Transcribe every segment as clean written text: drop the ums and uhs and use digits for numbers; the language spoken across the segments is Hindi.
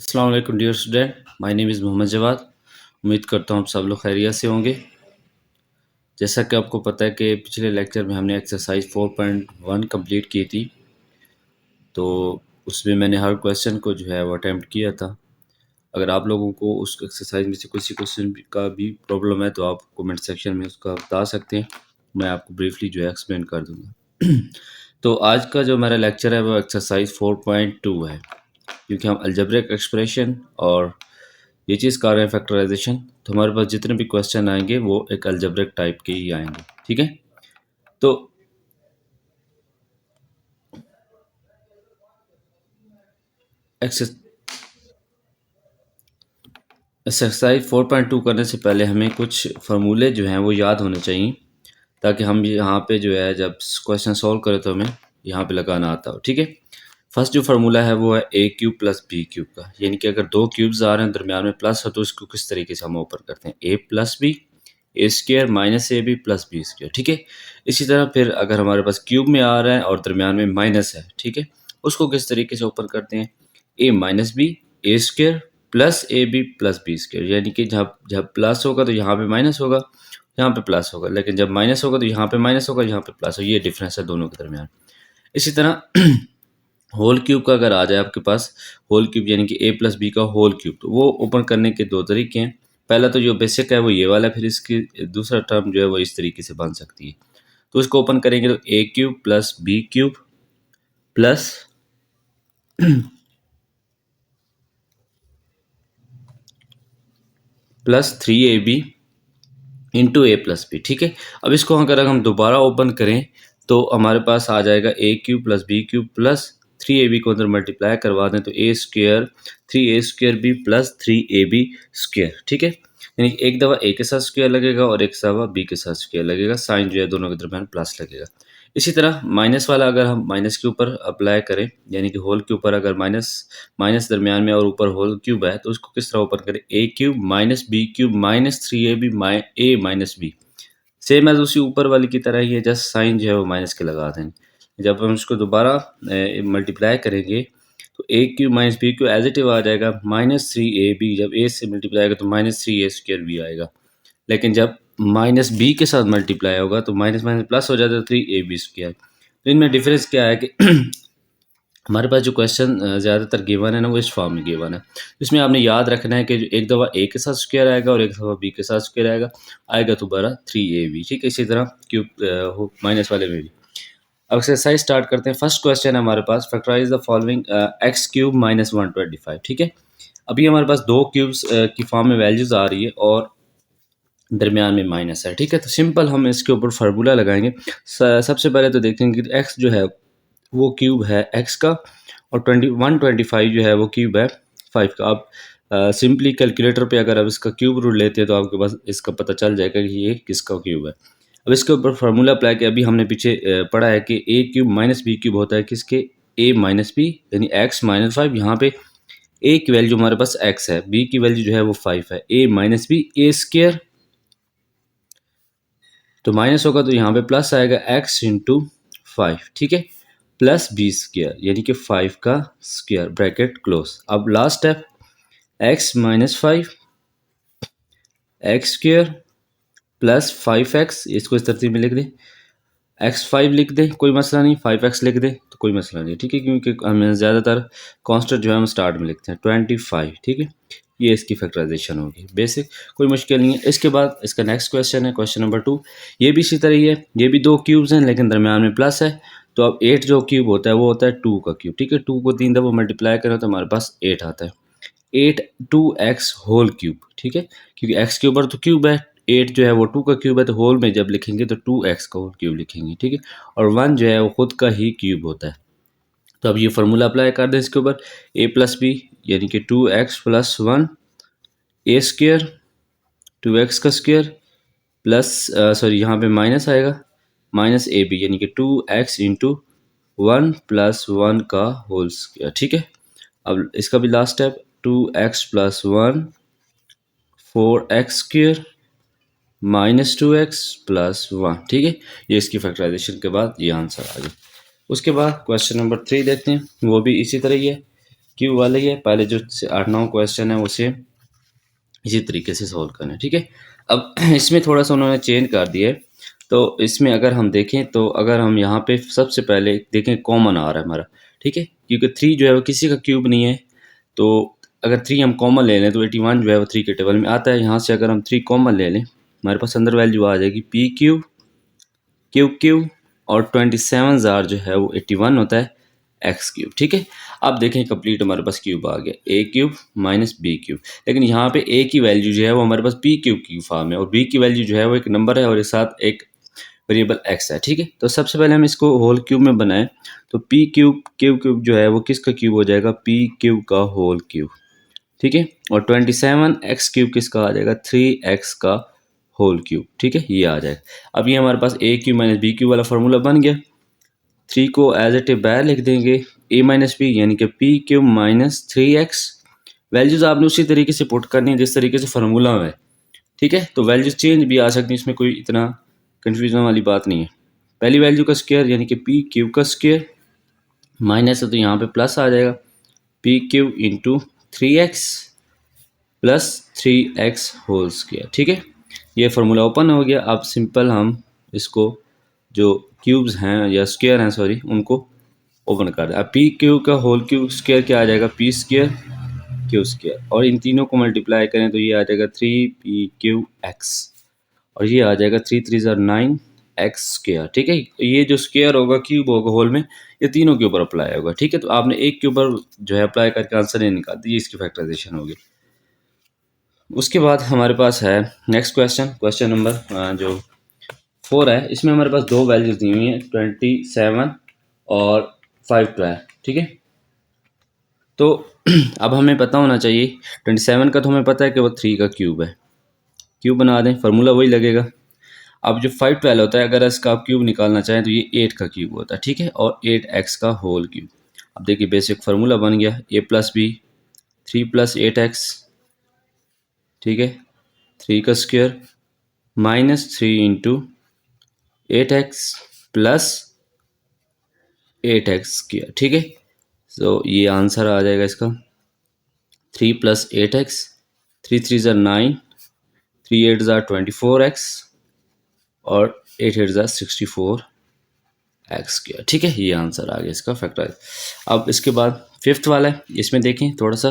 अस्सलाम वालेकुम dear student, my name is Mohammad Jawad. उम्मीद करता हूँ आप सब लोग खैरियत से होंगे। जैसा कि आपको पता है कि पिछले लेक्चर में हमने एक्सरसाइज 4.1 कंप्लीट की थी, तो उसमें मैंने हर क्वेश्चन को जो है वो अटैम्प्ट किया था। अगर आप लोगों को उस एक्सरसाइज में से किसी क्वेश्चन का भी प्रॉब्लम है तो आप कमेंट सेक्शन में उसका बता सकते हैं, मैं आपको ब्रीफली जो है एक्सप्लेन कर दूँगा। तो आज का जो मेरा लेक्चर है वो एक्सरसाइज 4.2 है, क्योंकि हम अलजेब्रिक एक्सप्रेशन और ये चीज़ कर रहे हैं फैक्टराइजेशन, तो हमारे पास जितने भी क्वेश्चन आएंगे वो एक अलजेब्रिक टाइप के ही आएंगे। ठीक है, तो एक्सरसाइज 4.2 करने से पहले हमें कुछ फार्मूले जो हैं वो याद होने चाहिए, ताकि हम यहाँ पे जो है जब क्वेश्चन सॉल्व करें तो हमें यहाँ पे लगाना आता हो। ठीक है, फर्स्ट जो फार्मूला है वो है ए क्यूब प्लस बी क्यूब का, यानी कि अगर दो क्यूब्स आ रहे हैं दरमियान में प्लस हो तो इसको किस तरीके से हम ओपन करते हैं, a plus b a square minus a b plus b square. ठीक है, इसी तरह फिर अगर हमारे पास क्यूब में आ रहा है और दरमियान में माइनस है, ठीक है, उसको किस तरीके से ओपन करते हैं, a minus b a square plus a b plus b square, यानी कि जब जब प्लस होगा तो यहाँ पे माइनस होगा, यहाँ पे प्लस होगा, लेकिन जब माइनस होगा तो यहाँ पे माइनस होगा, यहाँ पे प्लस होगा। ये डिफरेंस है दोनों के दरमियान। इसी तरह होल क्यूब का अगर आ जाए आपके पास, होल क्यूब यानी कि ए प्लस बी का होल क्यूब, तो वो ओपन करने के दो तरीके हैं। पहला तो जो बेसिक है वो ये वाला है, फिर इसकी दूसरा टर्म जो है वो इस तरीके से बन सकती है। तो इसको ओपन करेंगे तो a cube plus b cube plus plus 3ab into a plus b. ठीक है, अब इसको अगर हम दोबारा ओपन करें तो हमारे पास आ जाएगा a cube plus b cube plus 3ab को अंदर मल्टीप्लाई करवा दें तो a square 3a² b plus 3ab square. ठीक है, यानी एक दफ़ा ए के साथ स्क्वायर लगेगा और एक दफ़ा बी के साथ स्क्वायर लगेगा, साइन जो है दोनों के दरमियान प्लस लगेगा। इसी तरह माइनस वाला अगर हम माइनस के ऊपर अप्लाई करें, यानी कि होल के ऊपर अगर माइनस माइनस दरमियान में और ऊपर होल क्यूब है, तो उसको किस तरह ओपन करें, a cube minus b cube minus 3ab a minus b, same as उसी ऊपर वाली की तरह ही है, जस्ट साइन जो है वो माइनस के लगा देंगे। जब हम इसको दोबारा मल्टीप्लाई करेंगे तो a cube minus b cube as it is आ जाएगा माइनस 3ab, जब ए से मल्टीप्लाई आएगा तो माइनस 3a² भी आएगा, लेकिन जब माइनस बी के साथ मल्टीप्लाई होगा तो माइनस माइनस प्लस हो जाता है 3ab²। तो इनमें डिफरेंस क्या है कि हमारे पास जो क्वेश्चन ज़्यादातर गिवन है ना वो इस फॉर्म में गिवन है। इसमें आपने याद रखना है कि जो एक दफ़ा ए के साथ स्क्वायर आएगा और एक दफ़ा बी के साथ स्क्वायर आएगा दोबारा 3ab। ठीक है, इसी तरह क्यूब माइनस वाले में भी। अब एक्सरसाइज स्टार्ट करते हैं। फर्स्ट क्वेश्चन है हमारे पास, factorise the following x cube minus 125। ठीक है, अभी हमारे पास दो क्यूब्स की फॉर्म में वैल्यूज़ आ रही है और दरमियान में माइनस है। ठीक है, तो सिंपल हम इसके ऊपर फार्मूला लगाएंगे। सबसे पहले तो देखेंगे कि एक्स जो है वो क्यूब है एक्स का और 125 जो है वो क्यूब है 5 का। अब सिंपली कैलकुलेटर पे अगर आप इसका क्यूब रूट लेते हैं तो आपके पास इसका पता चल जाएगा कि ये किसका क्यूब है। अब इसके ऊपर फार्मूला अप्लाई किया, अभी हमने पीछे पढ़ा है कि ए क्यूब माइनस बी क्यूब होता है किसके, ए माइनस बी, यानी एक्स माइनस 5। यहाँ पे ए की वैल्यू हमारे पास एक्स है, बी की वैल्यू जो है वो 5 है, ए माइनस बी ए स्क्र, तो माइनस होगा तो यहाँ पे प्लस आएगा एक्स इंटू 5। ठीक है, प्लस बी स्क्र यानी कि 5 का स्क्र, ब्रैकेट क्लोज। अब last step, x minus 5 x square plus 5x, इसको इस तरतीब में लिख दें, x5 लिख दें कोई मसला नहीं, 5x लिख दें तो कोई मसला नहीं। ठीक है, क्योंकि हमें ज़्यादातर कांस्टेंट जो है हम स्टार्ट में लिखते हैं 25। ठीक है, ये इसकी फैक्टराइजेशन होगी, बेसिक, कोई मुश्किल नहीं है। इसके बाद इसका नेक्स्ट क्वेश्चन है क्वेश्चन नंबर 2। ये भी इसी तरह ही है, ये भी दो क्यूब्स हैं लेकिन दरमियान में प्लस है। तो अब 8 जो क्यूब होता है वो होता है 2 का क्यूब। ठीक है, 2 को 3 दफ़ा मल्टीप्लाई करें तो हमारे पास 8 आता है, 8 2x होल क्यूब। ठीक है, क्योंकि x के ऊपर तो क्यूब है, 8 जो है वो 2 का क्यूब है, तो होल में जब लिखेंगे तो 2x का होल क्यूब लिखेंगे। ठीक है, और 1 जो है वो खुद का ही क्यूब होता है। तो अब ये फार्मूला अप्लाई कर दें इसके ऊपर, a प्लस बी यानी कि 2x प्लस 1 ए स्क्र 2x का स्क्र प्लस सॉरी यहाँ पे माइनस आएगा, माइनस ए बी यानी कि 2x इंटू 1 प्लस 1 का होल स्क्र। ठीक है, अब इसका भी last step, 2x plus 1 4x square minus 2x plus 1। ठीक है, ये इसकी फैक्टराइजेशन के बाद ये आंसर आ गया। उसके बाद क्वेश्चन नंबर 3 देखते हैं, वो भी इसी तरह ही है। क्यूब वाले ही है, पहले जो 8-9 क्वेश्चन है उसे इसी तरीके से सॉल्व करना है, ठीक है। अब इसमें थोड़ा सा उन्होंने चेंज कर दिया है, तो इसमें अगर हम देखें तो अगर हम यहाँ पे सबसे पहले देखें कॉमन आ रहा है हमारा, ठीक है, क्योंकि 3 जो है वो किसी का क्यूब नहीं है, तो अगर 3 हम कॉमन ले लें तो 81 जो है वो 3 के टेबल में आता है। यहाँ से अगर हम 3 कॉमन ले लें हमारे पास अंदर वैल्यू आ जाएगी पी क्यूब क्यूब क्यूब और 27 जार जो है वो 81 होता है एक्स क्यूब, ठीक है। अब देखें कंप्लीट हमारे पास क्यूब आ गया ए क्यूब माइनस बी क्यूब, लेकिन यहाँ पे ए की वैल्यू जो है वो हमारे पास पी क्यूब की फॉर्म है और बी की वैल्यू जो है वो एक नंबर है और इस साथ एक वेरिएबल एक्स है, ठीक है। तो सबसे पहले हम इसको होल क्यूब में बनाएं, तो पी क्यूब क्यूब क्यूब जो है वो किसका क्यूब हो जाएगा, पी क्यूब का होल क्यूब, ठीक है। और 27 एक्स क्यूब किसका आ जाएगा, 3x का होल क्यूब, ठीक है, ये आ जाएगा। अब ये हमारे पास ए क्यूब माइनस बी क्यूब वाला फार्मूला बन गया। 3 को एज इट इज बाहर लिख देंगे, ए माइनस बी यानी कि p cube minus 3x। Values आपने उसी तरीके से पुट करनी है जिस तरीके से फार्मूला है, ठीक है। तो वैल्यूज चेंज भी आ सकती है, इसमें कोई इतना कन्फ्यूजन वाली बात नहीं है। पहली वैल्यू का स्क्वायर यानी कि पी क्यूब का स्क्वायर, माइनस है तो यहाँ पे प्लस आ जाएगा, p cube into 3x plus 3x whole square, ठीक है। ये फार्मूला ओपन हो गया। अब सिंपल हम इसको जो क्यूब्स हैं या स्क्वायर हैं सॉरी उनको ओपन कर दें। अब पी क्यू का होल क्यूब स्क्वायर क्या आ जाएगा, पी स्क्वायर क्यू स्क्वायर, और इन तीनों को मल्टीप्लाई करें तो ये आ जाएगा 3p/q(x) और ये आ जाएगा 3×3 = 9 एक्स स्क्वायर, ठीक है। ये जो स्क्वायर होगा क्यूब होगा होल में, ये तीनों के ऊपर अप्लाई होगा, ठीक है। तो आपने एक के ऊपर जो है अप्लाई करके आंसर नहीं निकाल दी, इसकी फैक्टराइजेशन होगी। उसके बाद हमारे पास है नेक्स्ट क्वेश्चन नंबर जो 4 है। इसमें हमारे पास दो वैल्यूज दी हुई हैं 27 और 512, ठीक है। तो अब हमें पता होना चाहिए 27 का तो हमें पता है कि वो 3 का क्यूब है, क्यूब बना दें, फार्मूला वही लगेगा। अब जो 512 होता है अगर इसका आप क्यूब निकालना चाहें तो ये 8 का क्यूब होता है, ठीक है, और 8x का होल क्यूब। अब देखिए बेसिक फार्मूला बन गया a+b 3+8x, ठीक है, 3 का square minus 3 into 8x plus 8x square, ठीक है। तो ये आंसर आ जाएगा इसका 3+8x, 3×3 = 9, 3×8 = 24x और 8×8 = 64x स्क्वायर, ठीक है। ये आंसर आ गया इसका फैक्टराइज। अब इसके बाद फिफ्थ वाला है, इसमें देखें थोड़ा सा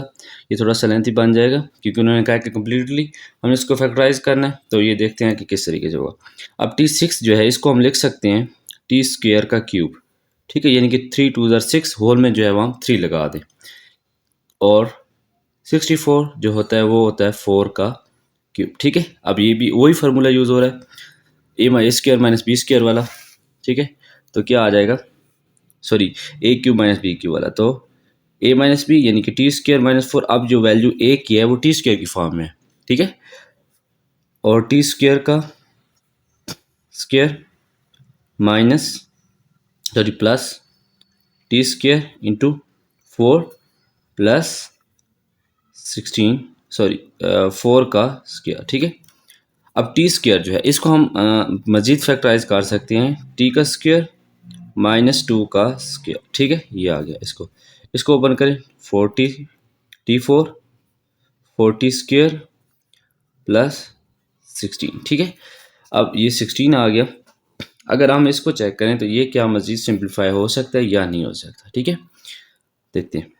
ये थोड़ा सा लेंथी बन जाएगा क्योंकि उन्होंने कहा कि कम्प्लीटली हमें इसको फैक्टराइज करना है, तो ये देखते हैं कि किस तरीके से होगा। अब T6 जो है इसको हम लिख सकते हैं टी स्क्वायर का क्यूब, ठीक है, यानी कि 3×2 = 6 होल में जो है वहाँ 3 लगा दें, और 64 जो होता है वो होता है 4 का क्यूब, ठीक है। अब ये भी वही फार्मूला यूज़ हो रहा है a² माइनस b² वाला, ठीक है। तो क्या आ जाएगा, सॉरी a³ माइनस b³ वाला, तो a माइनस बी यानी कि t² - 4। अब जो वैल्यू a की है वो t² की फॉर्म में है, ठीक है, और t² का square minus sorry plus t² into 4 plus 16 sorry 4 का स्क्वायर, ठीक है। अब t² जो है इसको हम मज़ीद फैक्टराइज कर सकते हैं, t का स्क्वायर माइनस 2 का स्क्वायर, ठीक है, ये आ गया। इसको ओपन करें, 40 t4 40² प्लस 16, ठीक है। अब ये 16 आ गया। अगर हम इसको चेक करें तो ये क्या मज़ीद सिंप्लीफाई हो सकता है या नहीं हो सकता, ठीक है, देखते हैं।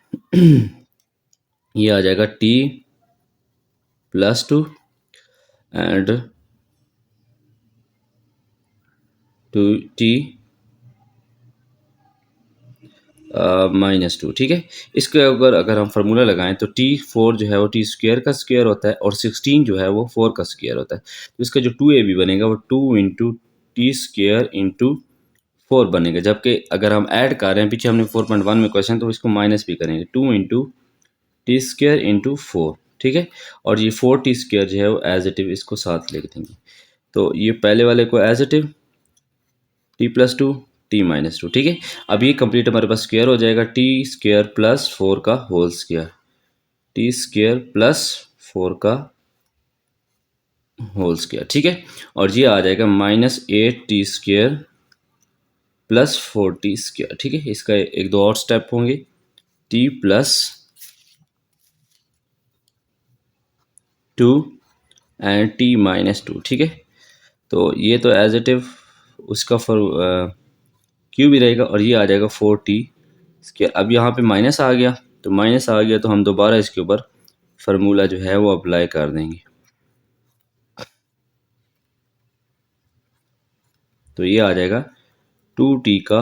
ये आ जाएगा t+2 एंड 2t -2, ठीक है। इसके अगर हम फार्मूला लगाएं तो t4 जो है वो t² का स्क्वायर होता है और 16 जो है वो 4 का स्क्वायर होता है। तो इसका जो 2ab बनेगा वो 2 इंटू t² × 4 बनेगा, जबकि अगर हम ऐड कर रहे हैं, पीछे हमने 4.1 में क्वेश्चन, तो इसको माइनस भी करेंगे, 2 इंटू t² × 4, ठीक है। और ये 4t² जो है वो एज इट इज इसको साथ लिख देंगे, तो ये पहले वाले को as it is t+2 t-2, ठीक है। अब ये कंप्लीट हमारे पास स्क्वायर हो जाएगा t² + 4 का होल स्क्वायर, t² + 4 का होल स्क्वायर, ठीक है। और ये आ जाएगा -8t² + 4t², ठीक है। इसका एक दो और स्टेप होंगे, t + 2 एंड t माइनस 2, ठीक है। तो ये तो एज इट इव उसका क्यू भी रहेगा और ये आ जाएगा 4t स्क्वायर। अब यहाँ पे माइनस आ गया, तो माइनस आ गया तो हम दोबारा इसके ऊपर फार्मूला जो है वो अप्लाई कर देंगे। तो ये आ जाएगा 2t का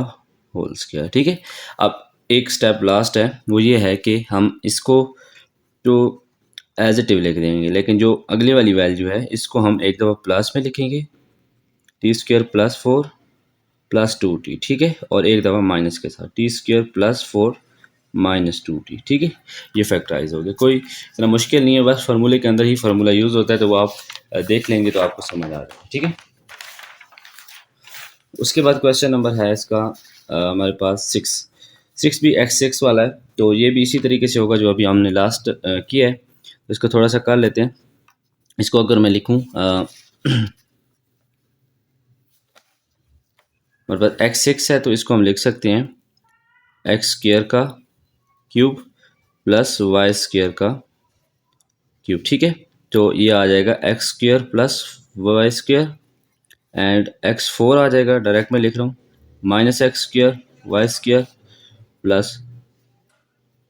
होल स्क्वायर, ठीक है। अब एक स्टेप लास्ट है, वो ये है कि हम इसको जो एज इट इव लिख देंगे, लेकिन जो अगली वाली वैल्यू है इसको हम एक दफ़ा प्लस में लिखेंगे, T square plus 4 plus 2t, ठीक है। और एक दफ़ा माइनस के साथ T square plus 4 minus 2t, ठीक है। ये फैक्टराइज हो गया, कोई इतना मुश्किल नहीं है, बस फार्मूले के अंदर ही फार्मूला यूज़ होता है, तो वो आप देख लेंगे तो आपको समझ आ जाएगा, ठीक है। उसके बाद क्वेश्चन नंबर है इसका हमारे पास 6 भी x6 वाला है। तो ये भी इसी तरीके से होगा जो अभी हमने लास्ट किया है। तो इसको थोड़ा सा कर लेते हैं। इसको अगर मैं लिखूं हमारे पास x6 है, तो इसको हम लिख सकते हैं एक्स स्क्वायर का क्यूब प्लस वाई स्क्वायर का क्यूब, ठीक है। तो ये आ जाएगा x square plus y square and x4 आ जाएगा, डायरेक्ट में लिख रहा हूँ, minus x square y square plus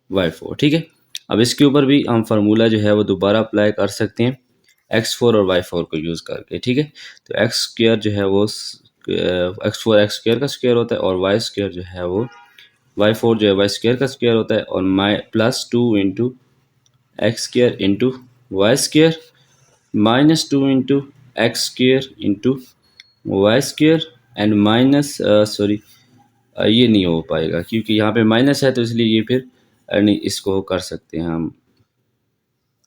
y4, ठीक है। अब इसके ऊपर भी हम फार्मूला जो है वो दोबारा अप्लाई कर सकते हैं x4 और y4 को यूज़ करके, ठीक है। तो एक्स स्क्वायर जो है वो x4 एक्स स्क्वायर का स्क्वायर होता है और y स्क्वायर जो है वो y4 जो है y स्क्वायर का स्क्वायर होता है, और माई plus 2 into x square into y square minus 2 into x square into y square and minus sorry ये नहीं हो पाएगा क्योंकि यहाँ पे माइनस है, तो इसलिए ये फिर नहीं इसको कर सकते हैं हम,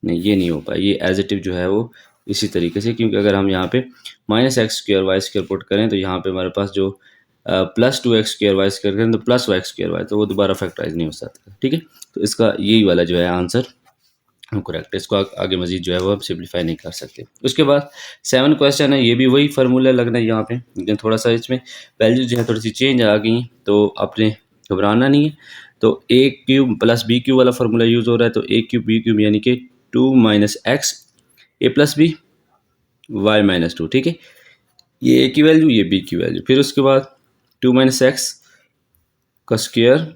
नहीं ये नहीं हो पाएगा, ये एज इट इव जो है वो इसी तरीके से, क्योंकि अगर हम यहाँ पे minus x square y square put करें तो यहाँ पे हमारे पास जो plus 2 x square y square करें तो प्लस वाई स्क्वायर वाई, तो वो दोबारा फैक्टराइज नहीं हो सकता, ठीक है। तो इसका यही वाला जो है आंसर करेक्ट है, इसको आगे मजीद जो है वो आप सिंप्लीफाई नहीं कर सकते। उसके बाद 7 क्वेश्चन है, ये भी वही फार्मूला लगना है यहाँ पे, लेकिन थोड़ा सा इसमें वैल्यू जो है थोड़ी सी चेंज आ गई, तो आपने घबराना नहीं है। तो a cube plus b cube वाला फार्मूला यूज़ हो रहा है, तो ए क्यूब बी क्यूब यानी कि 2 माइनस एक्स ए प्लस बी वाई माइनस 2, ठीक है। ये ए की वैल्यू, ये बी की वैल्यू, फिर उसके बाद 2 माइनस एक्स का स्क्वायर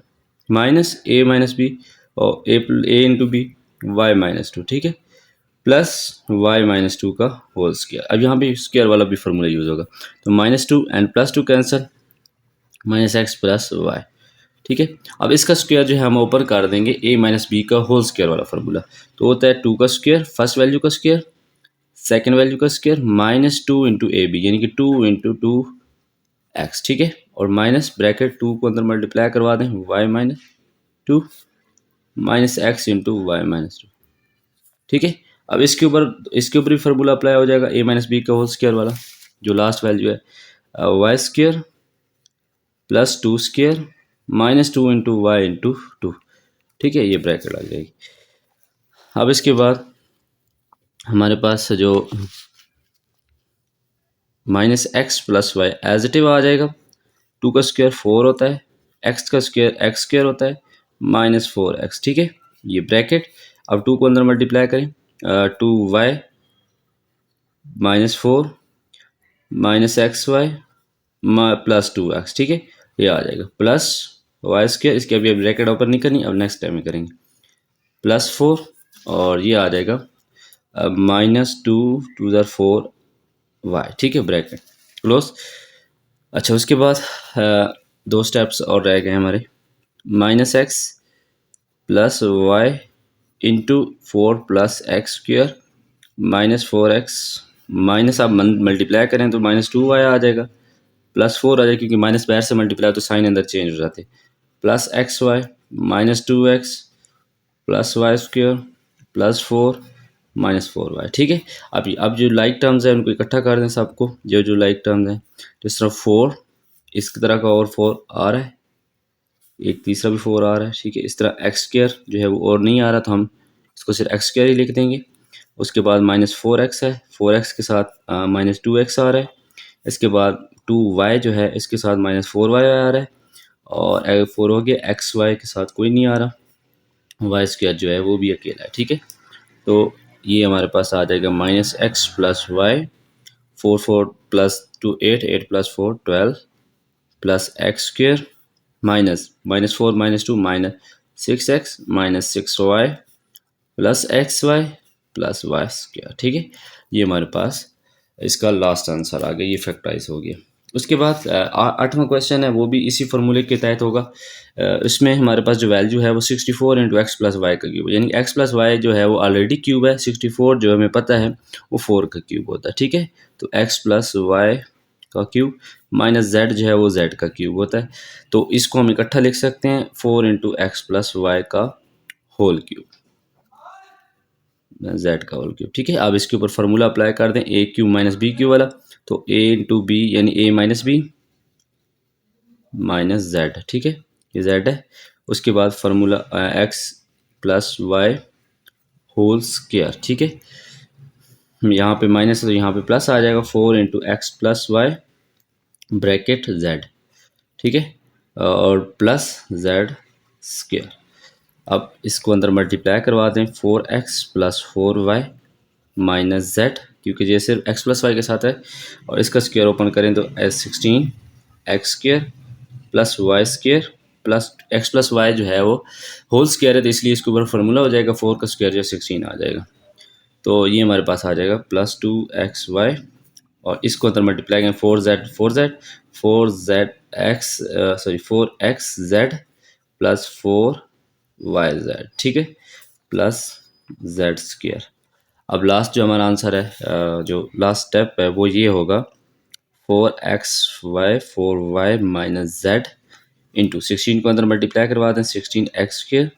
माइनस ए माइनस बी और ए इंटू बी वाई माइनस 2, ठीक है, प्लस वाई माइनस 2 का होल स्क्वायर। अब यहाँ भी स्क्वायर वाला भी फार्मूला यूज़ होगा, तो minus 2 and plus 2 cancel, minus x plus y, ठीक है। अब इसका स्क्वायर जो है हम ऊपर कर देंगे ए माइनस बी का होल स्क्वायर वाला फार्मूला, तो होता है 2 का स्क्वायर फर्स्ट वैल्यू का स्क्वायर सेकेंड वैल्यू का square minus 2 into a b यानी कि 2 इंटू 2 एक्स, ठीक है, और माइनस ब्रैकेट 2 को अंदर मल्टीप्लाई करवा दें y minus 2 minus x into y minus 2, ठीक है। अब इसके ऊपर भी फार्मूला अप्लाई हो जाएगा ए माइनस बी का होल स्क्वायर वाला, जो लास्ट वैल्यू है y square plus 2 square minus 2 into y into 2, ठीक है, ये ब्रैकेट लग जाएगी। अब इसके बाद हमारे पास जो minus x plus y as it is आ जाएगा, 2 का स्क्वायर 4 होता है, एक्स का स्क्वायर एक्स स्क्वायर होता है माइनस 4x, ठीक है, ये ब्रैकेट। अब 2 को अंदर मल्टीप्लाई करें 2y minus 4 minus x y plus 2x, ठीक है, ये आ जाएगा प्लस वाई स्क्वायर, इसके अभी ब्रैकेट ओपन नहीं करनी, अब नेक्स्ट टाइम में करेंगे, प्लस 4 और ये आ जाएगा माइनस 2 2 ज़र 4y, ठीक है, ब्रैकेट क्लोज। अच्छा उसके बाद दो स्टेप्स और रह गए हमारे, minus x plus y into 4 plus x square minus 4x minus आप मल्टीप्लाई करें तो माइनस 2y आ जाएगा, प्लस 4 आ जाएगा क्योंकि माइनस बाहर से मल्टीप्लाई तो साइन अंदर चेंज हो जाते, plus x y minus 2x plus y square plus 4 minus 4y, ठीक है। अब जो लाइक टर्म्स है उनको इकट्ठा कर दें सबको, जो लाइक टर्म्स हैं, तो इस तरह 4 इस तरह का और 4 आ रहा है, एक तीसरा भी 4 आ रहा है, ठीक है। इस तरह एक्स स्क्वायर जो है वो और नहीं आ रहा, तो हम इसको सिर्फ एक्स स्क्वायर ही लिख देंगे। उसके बाद माइनस 4x है, 4x के साथ माइनस 2x आ रहा है, इसके बाद 2y जो है इसके साथ माइनस 4y आ रहा है, और 4 हो गया, एक्स वाई के साथ कोई नहीं आ रहा, वाई स्क्वायर जो है वो भी अकेला है, ठीक है। तो ये हमारे पास आ जाएगा -x plus y, 4 plus 2 8, 8 plus 4 12 plus x square -4 -2 -6x -6y plus XY plus y square. ठीक है, ये हमारे पास इसका लास्ट आंसर आ गया, ये फैक्टराइज हो गया। उसके बाद आठवां क्वेश्चन है, वो भी इसी फॉर्मूले के तहत होगा। इसमें हमारे पास जो वैल्यू है वो 64 इंटू एक्स प्लस वाई का क्यूब, यानी एक्स प्लस वाई जो है वो ऑलरेडी क्यूब है, 64 जो हमें पता है वो 4 का क्यूब होता है। ठीक है, तो एक्स प्लस वाई का क्यूब माइनस जेड जो है वो जेड का क्यूब होता है। तो इसको हम इकट्ठा लिख सकते हैं 4 इंटू एक्स प्लस वाई का होल क्यूब, जेड का होल क्यूब। ठीक है, अब इसके ऊपर फार्मूला अप्लाई कर दें, a cube minus b cube वाला, तो ए इंटू बी यानी a minus b minus z. ठीक है, ये जेड है। उसके बाद formula x plus y whole square. ठीक है, यहाँ पे माइनस है तो यहाँ पे प्लस आ जाएगा, 4 into x plus y bracket z. ठीक है, और प्लस जेड स्क्वायर। अब इसको अंदर मल्टीप्लाई करवा दें, 4x plus 4y minus Z, क्योंकि ये सिर्फ x प्लस वाई के साथ है, और इसका स्क्वायर ओपन करें तो 16 x square plus y square plus x plus y जो है वो होल स्क्वायर है, तो इसलिए इसके ऊपर फार्मूला हो जाएगा 4 का स्क्वायर जो 16 आ जाएगा। तो ये हमारे पास आ जाएगा प्लस 2xy, और इसको अंदर मल्टीप्लाई करें 4z x sorry 4xz plus 4yz। ठीक है, प्लस जेड स्क्वायर। अब लास्ट जो हमारा आंसर है, जो लास्ट स्टेप है वो ये होगा 4xy माइनस जेड इंटू 16 को अंदर मल्टीप्लाई करवा दें, 16x square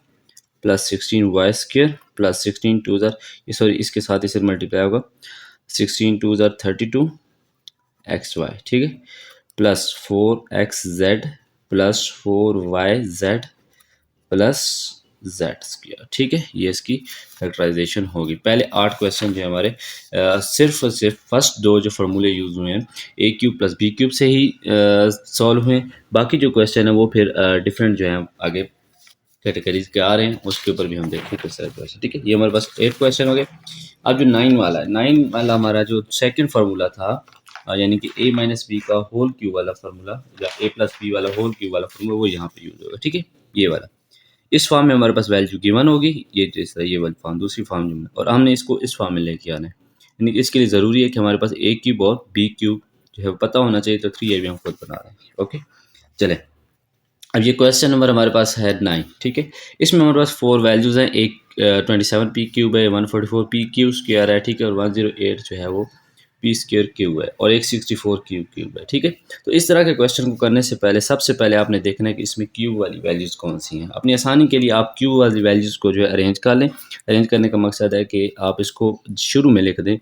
plus 16y square plus 16 two ज़र सॉरी इसके साथ ही सिर्फ मल्टीप्लाई होगा, 16 टू ज़र 32 XY। ठीक है, plus 4xz plus 4yz plus Z square. ठीक है, ये इसकी फैक्टराइजेशन होगी। पहले 8 क्वेश्चन जो हमारे सिर्फ और सिर्फ फर्स्ट दो जो फार्मूले यूज़ हुए हैं ए क्यूब प्लस बी क्यूब से ही सॉल्व हुए। बाकी जो क्वेश्चन है वो फिर डिफरेंट जो है आगे कैटेगरीज के आ रहे हैं, उसके ऊपर भी हम देखें किस तरह क्वेश्चन। ठीक है, ये हमारे पास 8 क्वेश्चन हो गए। अब जो 9 वाला है, 9 वाला हमारा जो सेकेंड फार्मूला था, यानी कि a माइनस बी का होल क्यूब वाला फार्मूला या a प्लस बी वाला होल क्यूब वाला फार्मूला, वो यहाँ पे यूज होगा। ठीक है, ये वाला इस फॉर्म में हमारे पास वैल्यू गिवन होगी, ये जैसा ये वाली फॉर्म दूसरी फॉर्म में, और हमने इसको इस फॉर्म में लेके आना है। यानी कि इसके लिए ज़रूरी है कि हमारे पास ए क्यूब और बी क्यूब जो है वो पता होना चाहिए, तो 3ab हम खुद बना रहे हैं। ओके, चले अब ये क्वेश्चन नंबर हमारे पास है 9। ठीक है, इसमें हमारे पास 4 वैल्यूज़ हैं, एक 27 पी क्यूब है, 144 पी क्यूब स्क्वायर है। ठीक है, और 108 जो है वो पी स्क्वायर क्यूब है, और एक 64 क्यूब है। ठीक है, तो इस तरह के क्वेश्चन को करने से पहले सबसे पहले आपने देखना है कि इसमें क्यूब वाली वैल्यूज़ कौन सी हैं। अपनी आसानी के लिए आप क्यूब वाली वैल्यूज़ को जो है अरेंज कर लें। अरेंज करने का मकसद है कि आप इसको शुरू में लिख दें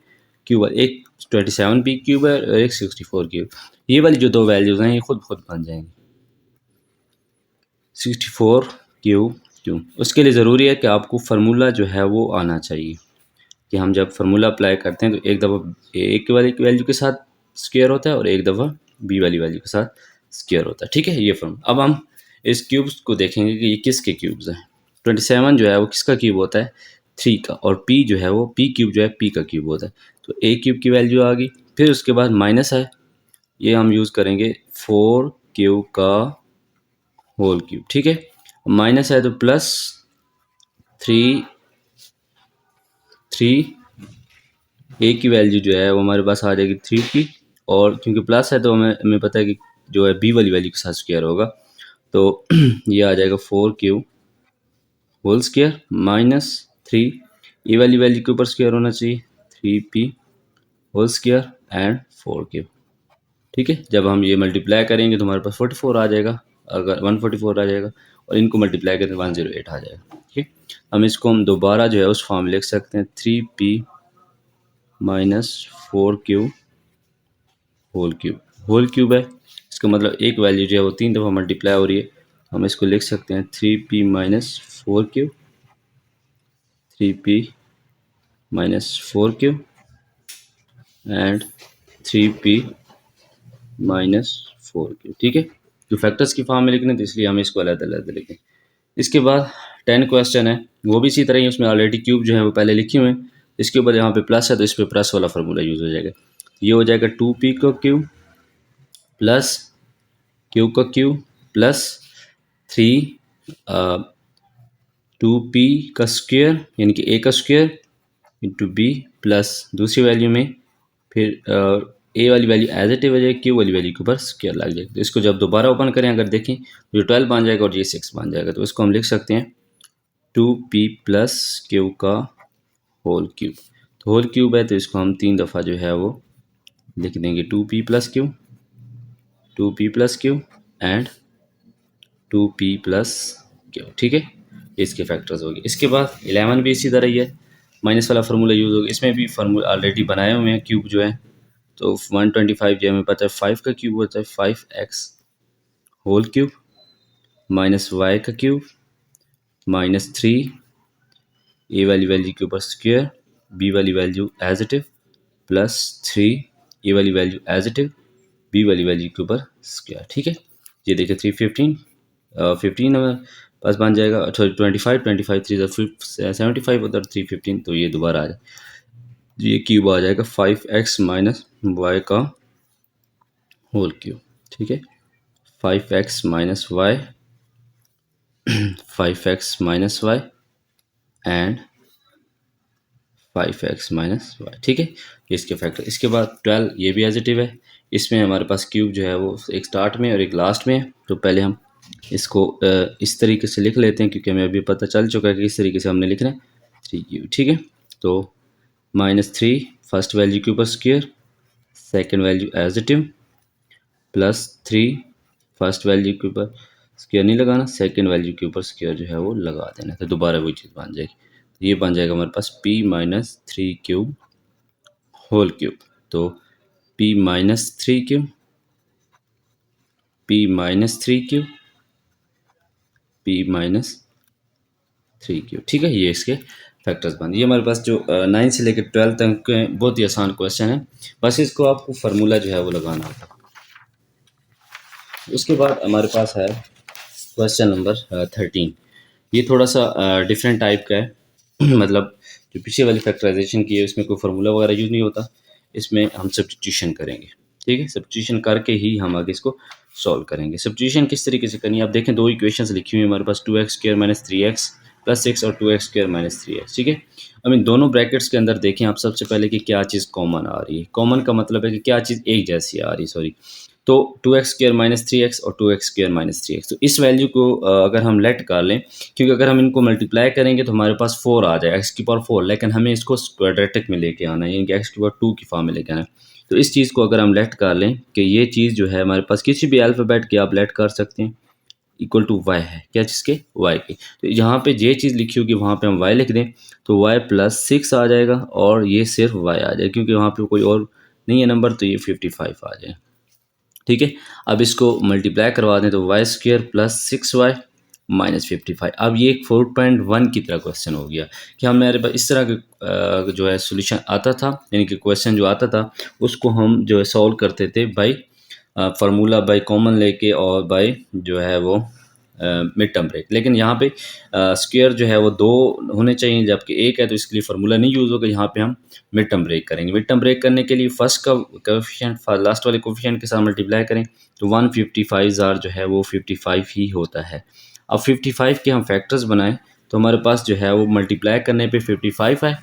क्यूब, एक 27 पी क्यूब है और एक 64 क्यूब, ये वाली जो दो वैल्यूज़ हैं ये खुद बन जाएंगी 64 क्यों। उसके लिए ज़रूरी है कि आपको फार्मूला जो है वो आना चाहिए, कि हम जब फार्मूला अप्लाई करते हैं तो एक दफ़ा ए की वाली वैल्यू के साथ स्क्वायर होता है और एक दफ़ा बी वाली वैल्यू के साथ स्क्वायर होता है। ठीक है, ये फार्मूला। अब हम इस क्यूब्स को देखेंगे कि ये किसके क्यूब्स हैं। 27 जो है वो किसका क्यूब होता है, 3 का, और पी जो है वो पी क्यूब जो है पी का क्यूब होता है। तो ए क्यूब की वैल्यू आ गई, फिर उसके बाद माइनस है, ये हम यूज़ करेंगे 4 क्यूब का होल क्यूब। ठीक है, माइनस है तो प्लस 3 ए की वैल्यू जो है वो हमारे पास आ जाएगी 3 की, और क्योंकि प्लस है तो हमें पता है कि जो है बी वाली वैल्यू के साथ स्क्वायर होगा, तो ये आ जाएगा 4 cube whole square minus 3 a वाली वैल्यू के ऊपर स्क्वायर होना चाहिए 3p whole square and 4 cube. ठीक है, जब हम ये मल्टीप्लाई करेंगे तो हमारे पास 44 आ जाएगा, अगर 144 आ जाएगा, और इनको मल्टीप्लाई करें 108 आ जाएगा। ठीक है, हम दोबारा जो है उस फॉर्म लिख सकते हैं 3p minus 4 cube whole cube है, इसका मतलब एक वैल्यू जो है वो 3 दफ़ा मल्टीप्लाई हो रही है, हम इसको लिख सकते हैं 3p minus 4 cube 3p minus 4 cube and 3p minus 4 cube. ठीक है, जो फैक्टर्स की फॉर्म में लिखने तो इसलिए हम इसको अलग अलग लिखें। इसके बाद 10 क्वेश्चन है, वो भी इसी तरह ही, उसमें ऑलरेडी क्यूब जो है वो पहले लिखे हुए हैं, इसके ऊपर यहाँ पे प्लस है तो इस पर प्लस वाला फार्मूला यूज़ हो जाएगा। ये हो जाएगा 2p का क्यू प्लस क्यू का क्यू प्लस 2p का स्क्वायर यानी कि a का स्क्वायर इंटू बी प्लस दूसरी वैल्यू में फिर ए वाली वैल्यू एज इट हो जाएगी, क्यू वाली वैल्यू के ऊपर स्क्वायर लग जाएगा। तो इसको जब दोबारा ओपन करें अगर देखें तो 12 बन जाएगा और ये 6 बन जाएगा। तो इसको हम लिख सकते हैं 2p प्लस क्यू का होल क्यूब। तो होल क्यूब है तो इसको हम 3 दफ़ा जो है वो लिख देंगे 2p plus Q and 2p plus Q. ठीक है, इसके फैक्टर्स हो गए। इसके बाद 11 भी इसी तरह ही है, माइनस वाला फार्मूला यूज़ होगा। इसमें भी फार्मूला ऑलरेडी बनाए हुए हैं क्यूब जो है। तो 125 जो हमें पता है 5 का क्यूब होता है 5x whole cube minus y का क्यूब माइनस 3 ए वाली वैल्यू के ऊपर स्क्वायर बी वाली वैल्यू as it is plus 3 a वाली वैल्यू एज इट इज बी वाली वैल्यू के ऊपर स्क्वायर। ठीक है, ये देखिए 315 हमारे पास बन जाएगा। 25 3 75 उधर 315 तो ये दोबारा आ जाए, ये क्यूब आ जाएगा 5x माइनस वाई का होल क्यूब। ठीक है, 5x minus y 5x minus y and 5x minus y. ठीक है, इसके फैक्टर। इसके बाद 12 ये भी एजिटिव है। इसमें हमारे पास क्यूब जो है वो एक स्टार्ट में और एक लास्ट में है। तो पहले हम इसको इस तरीके से लिख लेते हैं क्योंकि हमें अभी पता चल चुका है कि इस तरीके से हमने लिखना है 3 क्यूब। ठीक है, तो -3 फर्स्ट वैल्यू के ऊपर स्क्वायर सेकेंड वैल्यू एजिटिव प्लस 3 फर्स्ट वैल्यू के ऊपर स्क्वायर नहीं लगाना, सेकेंड वैल्यू के ऊपर स्क्वायर जो है वो लगा देना। तो दोबारा वही चीज़ बन जाएगी। तो ये बन जाएगा हमारे पास p minus 3 cube whole cube. तो p minus 3 cube p minus 3 cube p minus 3 cube. ठीक है, ये इसके फैक्टर्स बन। ये हमारे पास जो 9 से लेकर 12 तक के बहुत ही आसान क्वेश्चन है, बस इसको आपको फार्मूला जो है वो लगाना होता है। उसके बाद हमारे पास है क्वेश्चन नंबर 13। ये थोड़ा सा डिफरेंट टाइप का है मतलब जो पीछे वाली फैक्टराइजेशन की है उसमें कोई फार्मूला वगैरह यूज़ नहीं होता, इसमें हम सब्स्टिट्यूशन करेंगे। ठीक है, सब्स्टिट्यूशन करके ही हम आगे इसको सॉल्व करेंगे। सब्स्टिट्यूशन किस तरीके से करनी है, आप देखें दो इक्वेशंस लिखी हुई है हमारे पास 2x² माइनस 3x प्लस 6 और 2x² माइनस 3x। ठीक है, अब इन दोनों ब्रैकेट्स के अंदर देखें आप सबसे पहले कि क्या चीज़ कॉमन आ रही है। कॉमन का मतलब है कि क्या चीज़ एक जैसी आ रही है, सॉरी। तो 2x² माइनस 3x और 2x² माइनस 3x, तो इस वैल्यू को अगर हम लेट कर लें, क्योंकि अगर हम इनको मल्टीप्लाई करेंगे तो हमारे पास 4 आ जाएगा x⁴, लेकिन हमें इसको क्वाड्रेटिक में लेके आना है यानी कि x⁴ की फॉर्म में लेके आना है। तो इस चीज़ को अगर हम लेट कर लें कि ये चीज़ जो है हमारे पास किसी भी अल्फ़ाबेट की आप लेट कर सकते हैं इक्वल टू y है, क्या चीज़ के y की। तो यहाँ पे ये चीज़ लिखी होगी वहाँ पे हम y लिख दें तो y प्लस 6 आ जाएगा और ये सिर्फ y आ जाएगा क्योंकि वहाँ पे कोई और नहीं है नंबर, तो ये 55 आ जाए। ठीक है, अब इसको मल्टीप्लाई करवा दें तो y² प्लस 6y माइनस 55। अब ये एक 4.1 की तरह क्वेश्चन हो गया कि हमारे पास इस तरह का जो है सोल्यूशन आता था, यानी कि क्वेश्चन जो आता था उसको हम जो है सॉल्व करते थे बाई फार्मूला, बाई कॉमन लेके और बाई जो है वो मिड टर्म ब्रेक। लेकिन यहाँ पे स्क्वायर जो है वो 2 होने चाहिए जबकि 1 है, तो इसके लिए फार्मूला नहीं यूज़ होगा। यहाँ पे हम मिड टर्म ब्रेक करेंगे। मिड टर्म ब्रेक करने के लिए फर्स्ट का कोएफिशिएंट लास्ट वाले कोएफिशिएंट के साथ मल्टीप्लाई करें तो 155 जो है वो 55 ही होता है। अब 55 के हम फैक्टर्स बनाएं तो हमारे पास जो है वो मल्टीप्लाई करने पे 55 है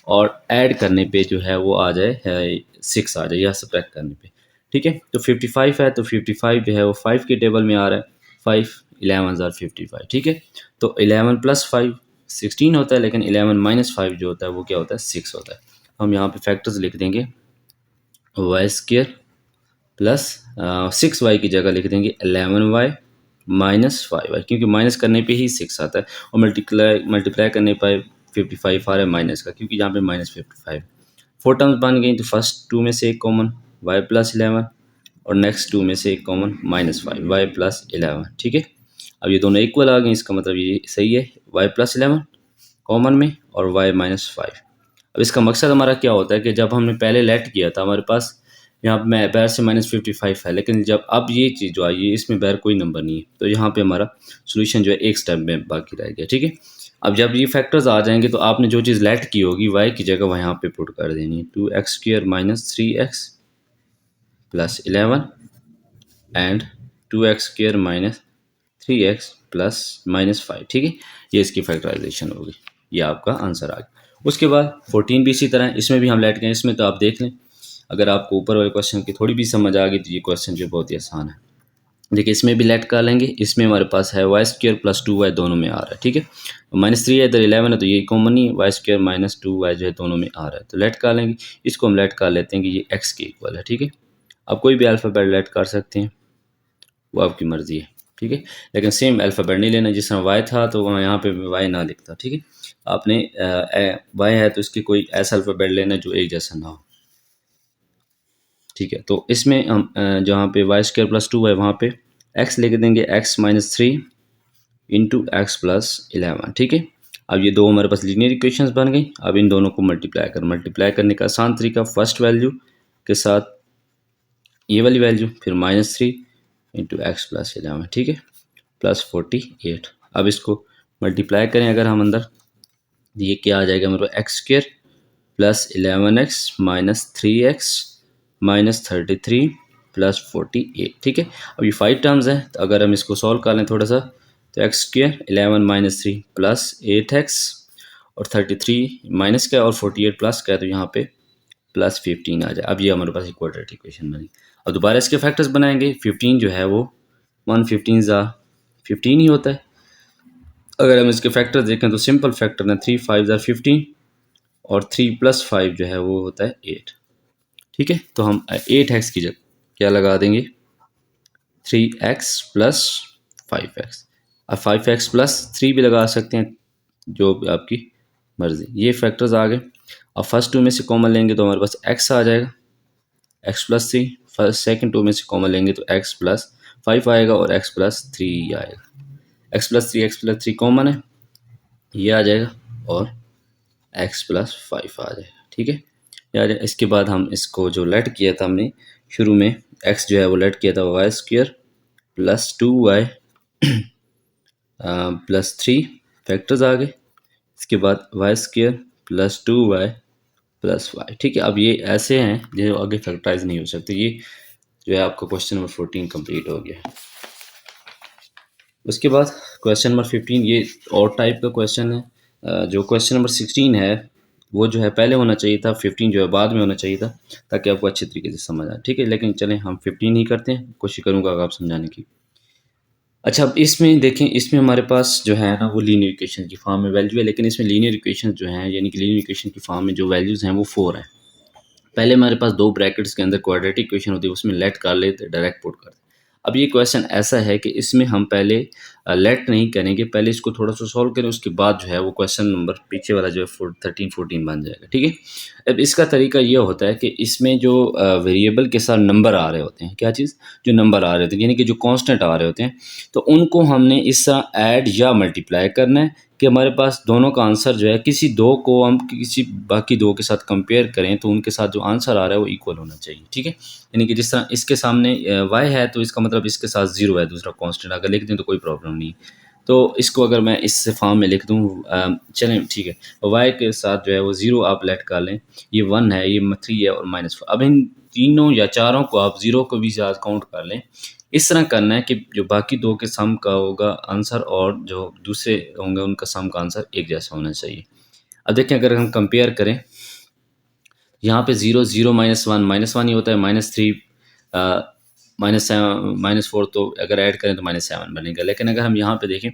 और ऐड करने पे जो है वो आ जाए 6 आ जाए या सब्ट्रैक्ट करने पे। ठीक है, तो 55 है तो 55 जो है वो 5 के टेबल में आ रहा है। 5 11 55। ठीक है, तो 11 प्लस 5 16 होता है, लेकिन 11 माइनस 5 जो होता है वो क्या होता है 6 होता है। हम यहाँ पे फैक्टर्स लिख देंगे y² प्लस 6y की जगह लिख देंगे 11y माइनस 5y, क्योंकि माइनस करने पे ही 6 आता है और मल्टीप्लाई करने पर 55 आ रहा है माइनस का, क्योंकि यहाँ पे -55। 4 टर्म्स बन गई तो फर्स्ट 2 में से एक कॉमन y प्लस 11 और नेक्स्ट 2 में से एक कॉमन -5 y प्लस 11। ठीक है, अब ये दोनों इक्वल आ गए, इसका मतलब ये सही है, y प्लस 11 कॉमन में और y -5। अब इसका मकसद हमारा क्या होता है कि जब हमने पहले लेट किया था हमारे पास यहाँ पे बैर से -55 है, लेकिन जब अब ये चीज़ जो आई है इसमें बैर कोई नंबर नहीं है, तो यहाँ पे हमारा सोल्यूशन जो है एक स्टेप में बाकी रह गया। ठीक है, अब जब ये फैक्टर्स आ जाएंगे तो आपने जो चीज़ लेट की होगी वाई की जगह वह यहाँ पे पुट कर देनी है। 2x² minus 3x plus 11 and 2x² minus 3x plus minus 5, ठीक है। ये इसकी फैक्टराइजेशन होगी, ये आपका आंसर आ गया। उसके बाद 14 भी इसी तरह है, इसमें भी हम लेट गए। इसमें तो आप देख लें, अगर आपको ऊपर वाले क्वेश्चन की थोड़ी भी समझ आ गई तो ये क्वेश्चन जो बहुत ही आसान है। देखिए इसमें भी लेट कर लेंगे, इसमें हमारे पास है y² प्लस 2y दोनों में आ रहा है, ठीक है। -3 है, इधर 11 है, तो ये कॉमन नहीं, y² माइनस 2y जो है दोनों में आ रहा है, तो लेट कर लेंगे। इसको हम लेट कर लेते हैं कि ये x के इक्वल है, ठीक है। आप कोई भी अल्फ़ाबेट लेट कर सकते हैं, वो आपकी मर्ज़ी है, ठीक है। लेकिन सेम अल्फ़ाबेट नहीं लेना, जिस तरह y था तो वहाँ यहाँ पे y ना लिखता, ठीक है। आपने y है तो इसकी कोई ऐसा अल्फ़ाबेट लेना जो एक जैसा ना हो, ठीक है। तो इसमें हम जहाँ पे y² प्लस 2 है वहाँ पे x लिख देंगे, x minus 3 into x plus 11, ठीक है। अब ये दो हमारे पास लीनियर इक्वेशंस बन गई। अब इन दोनों को मल्टीप्लाई करने का आसान तरीका, फर्स्ट वैल्यू के साथ ये वाली वैल्यू, फिर -3 इंटू एक्स प्लस 11, ठीक है, प्लस 48। अब इसको मल्टीप्लाई करें अगर हम अंदर, ये क्या आ जाएगा हमारे x² plus 11x minus 3x minus 33 plus 48, ठीक है। अब ये 5 टर्म्स हैं, तो अगर हम इसको सॉल्व कर लें थोड़ा सा, तो x² 11 माइनस 3 प्लस 8x और 33 माइनस का और 48 प्लस का, तो यहाँ पे प्लस 15 आ जाए। अब ये हमारे पास एक क्वाड्रेटिक इक्वेशन बनी। अब दोबारा इसके फैक्टर्स बनाएंगे। 15 जो है वो 1 15 15 ही होता है। अगर हम इसके फैक्टर्स देखें तो सिंपल फैक्टर है, 3 5 15 और 3 प्लस 5 जो है वो होता है 8, ठीक है। तो हम 8x की जगह क्या लगा देंगे, 3x प्लस 5x। अब 5x प्लस 3 भी लगा सकते हैं, जो भी आपकी मर्ज़ी। ये फैक्टर्स आ गए। अब फर्स्ट टू में से कॉमन लेंगे तो हमारे पास x आ जाएगा, x plus 3। First second two में से कॉमन लेंगे तो x प्लस 5 आएगा और x प्लस 3 आएगा। x प्लस 3 कॉमन है, ये आ जाएगा और x प्लस 5 आ जाएगा, ठीक है। यार इसके बाद हम इसको जो लेट किया था हमने शुरू में, x जो है वो लेट किया था y² plus 2y plus 3, factors आ गए। इसके बाद y² plus 2y plus y, ठीक है। अब ये ऐसे हैं जो आगे फैक्टराइज नहीं हो सकते। ये जो है आपका क्वेश्चन नंबर 14 कंप्लीट हो गया। उसके बाद क्वेश्चन नंबर 15 ये और टाइप का क्वेश्चन है। जो क्वेश्चन नंबर 16 है वो जो है पहले होना चाहिए था, 15 जो है बाद में होना चाहिए था, ताकि आपको अच्छे तरीके से समझ आए, ठीक है। लेकिन चलें हम 15 ही करते हैं, कोशिश करूँगा आप समझाने की। अच्छा, अब इसमें देखें, इसमें हमारे पास जो है ना वो लीनियर इक्वेशन की फॉर्म में वैल्यू है, लेकिन इसमें लीनियर इक्वेशन जो हैं, यानी कि लीनियर इक्वेशन की फॉर्म में जो वैल्यूज़ हैं वो 4 हैं। पहले हमारे पास 2 ब्रैकेट्स के अंदर क्वाड्रेटिक इक्वेशन होती है, उसमें लेट कर लेते, डायरेक्ट पुट करते। अब ये क्वेश्चन ऐसा है कि इसमें हम पहले लेट नहीं करेंगे, पहले इसको थोड़ा सा सॉल्व करें, उसके बाद जो है वो क्वेश्चन नंबर पीछे वाला जो है 13 14 बन जाएगा, ठीक है। अब इसका तरीका ये होता है कि इसमें जो वेरिएबल के साथ नंबर आ रहे होते हैं, क्या चीज़, जो नंबर आ रहे होते हैं यानी कि जो कांस्टेंट आ रहे होते हैं, तो उनको हमने इस तरह ऐड या मल्टीप्लाई करना है कि हमारे पास दोनों का आंसर जो है, किसी दो को हम किसी बाकी दो के साथ कंपेयर करें तो उनके साथ जो आंसर आ रहा है वो इक्वल होना चाहिए, ठीक है। यानी कि जिस तरह इसके सामने y है तो इसका मतलब इसके साथ 0 है, दूसरा कांस्टेंट अगर लिख दें तो कोई प्रॉब्लम नहीं। तो इसको अगर मैं इस फॉर्म में लिख दूँ, चलें ठीक है, y के साथ जो है वो 0 आप लेट कर लें, ये 1 है, ये 3 है और -4। अब इन तीनों या चारों को आप 0 को भी साथ काउंट कर लें। इस तरह करना है कि जो बाकी दो के सम का होगा आंसर और जो दूसरे होंगे उनका सम का आंसर एक जैसा होना चाहिए। अब देखें अगर हम कंपेयर करें, यहाँ पे 0 0 -1 ही होता है, -3 -4 तो अगर ऐड करें तो -7 बनेगा। लेकिन अगर हम यहाँ पे देखें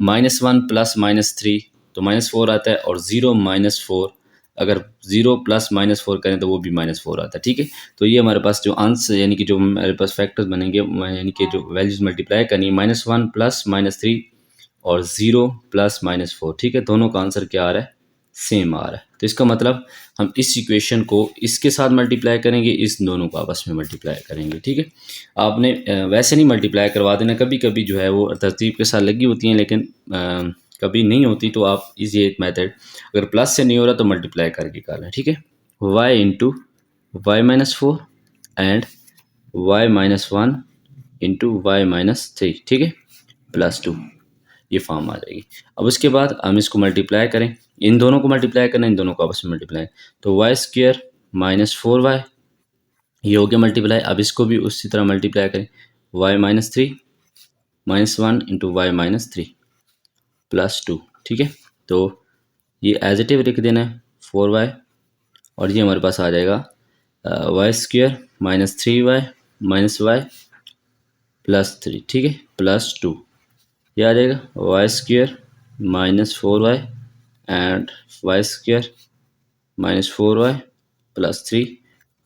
-1 प्लस -3 तो -4 आता है, और 0 -4 अगर 0 प्लस -4 करें तो वो भी -4 आता है, ठीक है। तो ये हमारे पास जो आंसर यानी कि जो हमारे पास फैक्टर्स बनेंगे, यानी कि जो वैल्यूज़ मल्टीप्लाई करनी है, -1 प्लस -3 और 0 प्लस -4, ठीक है। दोनों का आंसर क्या आ रहा है, सेम आ रहा है। तो इसका मतलब हम इस इक्वेशन को इसके साथ मल्टीप्लाई करेंगे, इस दोनों को आपस में मल्टीप्लाई करेंगे, ठीक है। आपने वैसे नहीं मल्टीप्लाई करवा देना, कभी कभी जो है वो तरतीब के साथ लगी होती हैं, लेकिन कभी नहीं होती, तो आप इजी एक मेथड, अगर प्लस से नहीं हो रहा तो मल्टीप्लाई करके कर लें, ठीक है। y into y minus 4 and y -1 into y -3, ठीक है, +2। ये फॉर्म आ जाएगी। अब उसके बाद हम इसको मल्टीप्लाई करें, इन दोनों को मल्टीप्लाई करें, इन दोनों को आपस में मल्टीप्लाई, तो वाई स्क्वायर माइनस 4y ये हो गया मल्टीप्लाई। अब इसको भी उसी तरह मल्टीप्लाई करें, y minus 3 minus 1 into y minus 3 plus 2, ठीक है। तो ये एज इट इज लिख देना है 4y, और ये हमारे पास आ जाएगा y square minus 3y minus y plus 3, ठीक है, प्लस 2। ये आ जाएगा y square minus 4y and y square minus 4y plus 3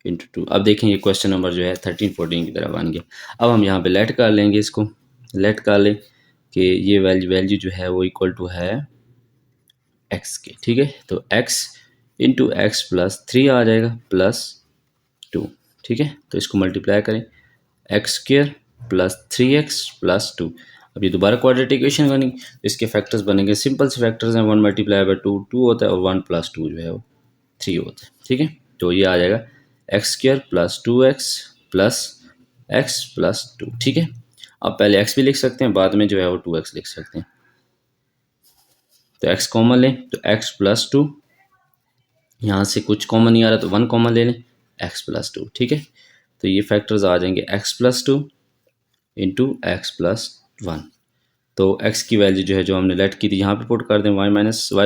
into 2। अब देखें ये क्वेश्चन नंबर जो है 13 14 की तरह बन गया। अब हम यहाँ पे लेट कर लेंगे, इसको लेट कर लें कि ये वैल्यू जो है वो इक्वल टू है x के, ठीक है। तो x इंटू एक्स प्लस 3 आ जाएगा प्लस 2, ठीक है। तो इसको मल्टीप्लाई करें, x square plus 3x plus 2। अब ये दोबारा क्वाड्रेटिक इक्वेशन बनी, इसके फैक्टर्स बनेंगे, सिंपल से फैक्टर्स हैं, 1 मल्टीप्लाई बाई 2 2 होता है, और 1 प्लस 2 जो है वो 3 होता है, ठीक है। तो ये आ जाएगा x square plus 2x plus x plus 2, ठीक है। अब पहले x भी लिख सकते हैं, बाद में जो है वो 2x लिख सकते हैं। तो x कॉमन लें, तो x प्लस 2, यहाँ से कुछ कॉमन नहीं आ रहा तो 1 कॉमन ले लें, x प्लस 2, ठीक है। तो ये फैक्टर्स आ जाएंगे x plus 2 into x plus 1। तो x की वैल्यू जो है जो हमने लेट की थी यहाँ पे पुट कर दें, y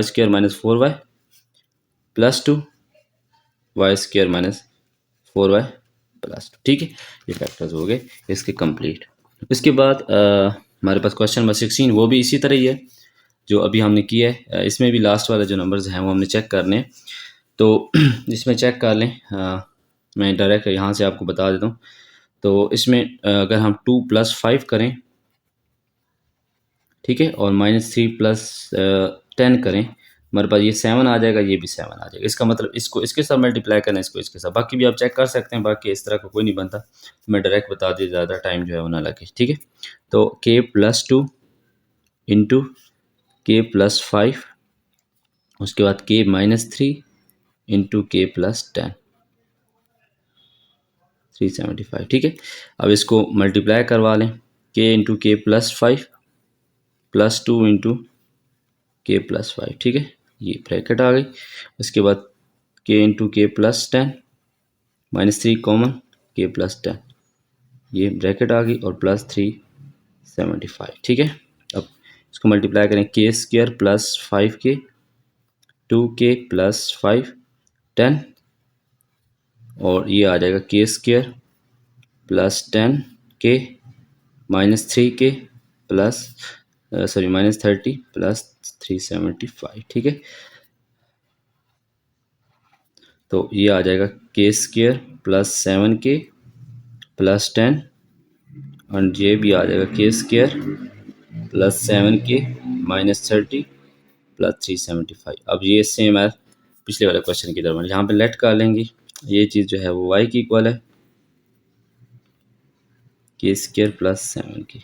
square minus 4y plus 2 y square minus 4y plus 2, ठीक है। ये फैक्टर्स हो गए इसके कंप्लीट। इसके बाद हमारे पास क्वेश्चन नंबर 16, वो भी इसी तरह ही है जो अभी हमने किया है। इसमें भी लास्ट वाले जो नंबर्स हैं वो हमने चेक करने हैं। तो इसमें चेक कर लें, मैं डायरेक्ट यहाँ से आपको बता देता हूँ। तो इसमें अगर हम 2 प्लस 5 करें, ठीक है, और माइनस 3 प्लस 10 करें, हमारे पास ये 7 आ जाएगा, ये भी 7 आ जाएगा। इसका मतलब इसको इसके साथ मल्टीप्लाई करना है, इसको इसके साथ, बाकी भी आप चेक कर सकते हैं, बाकी इस तरह का कोई नहीं बनता। तो मैं डायरेक्ट बता दी, ज़्यादा टाइम जो है वो ना लगे, ठीक है। तो k प्लस 2 इंटू के प्लस 5, उसके बाद k माइनस 3 इंटू के प्लस 10 375, ठीक है। अब इसको मल्टीप्लाई करवा लें, k इंटू के प्लस 5 प्लस 2 इंटू के प्लस 5, ठीक है, ये ब्रैकेट आ गई। उसके बाद k इंटू के प्लस 10 माइनस 3 कॉमन, के प्लस 10, ये ब्रैकेट आ गई, और प्लस 375, ठीक है। अब इसको मल्टीप्लाई करें, के square plus 5k 2k plus 5 10, और ये आ जाएगा के square plus 10k minus 3k plus sorry minus 30 plus 375, ठीक है। तो ये आ जाएगा के स्क्वायर प्लस 7k प्लस 10, और ये भी आ जाएगा के square plus 7k minus 30 plus 375। अब ये सेम है पिछले वाले क्वेश्चन की तरह, यहाँ पे लेट कर लेंगे, ये चीज़ जो है वो y की इक्वल है, के स्क्वायर प्लस 7k,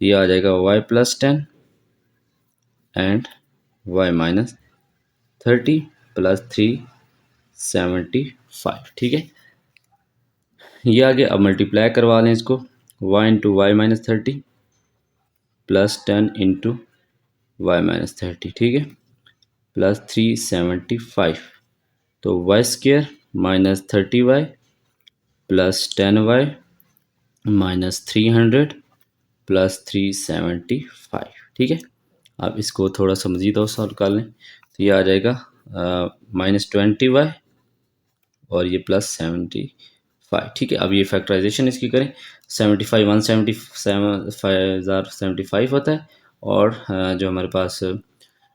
ये आ जाएगा y plus 10 and y minus 30 plus 375, ठीक है। ये आगे अब मल्टीप्लाई करवा लें इसको, y into y minus 30 plus 10 into y minus 30, ठीक है, प्लस 375। तो y square minus 30y plus 10y minus 300 plus 375, ठीक है। अब इसको थोड़ा सा मज़ीद और सॉल्व कर लें, तो ये आ जाएगा माइनस 20y और ये प्लस 75, ठीक है। अब ये फैक्टराइजेशन इसकी करें, 75 175 होता है, और जो हमारे पास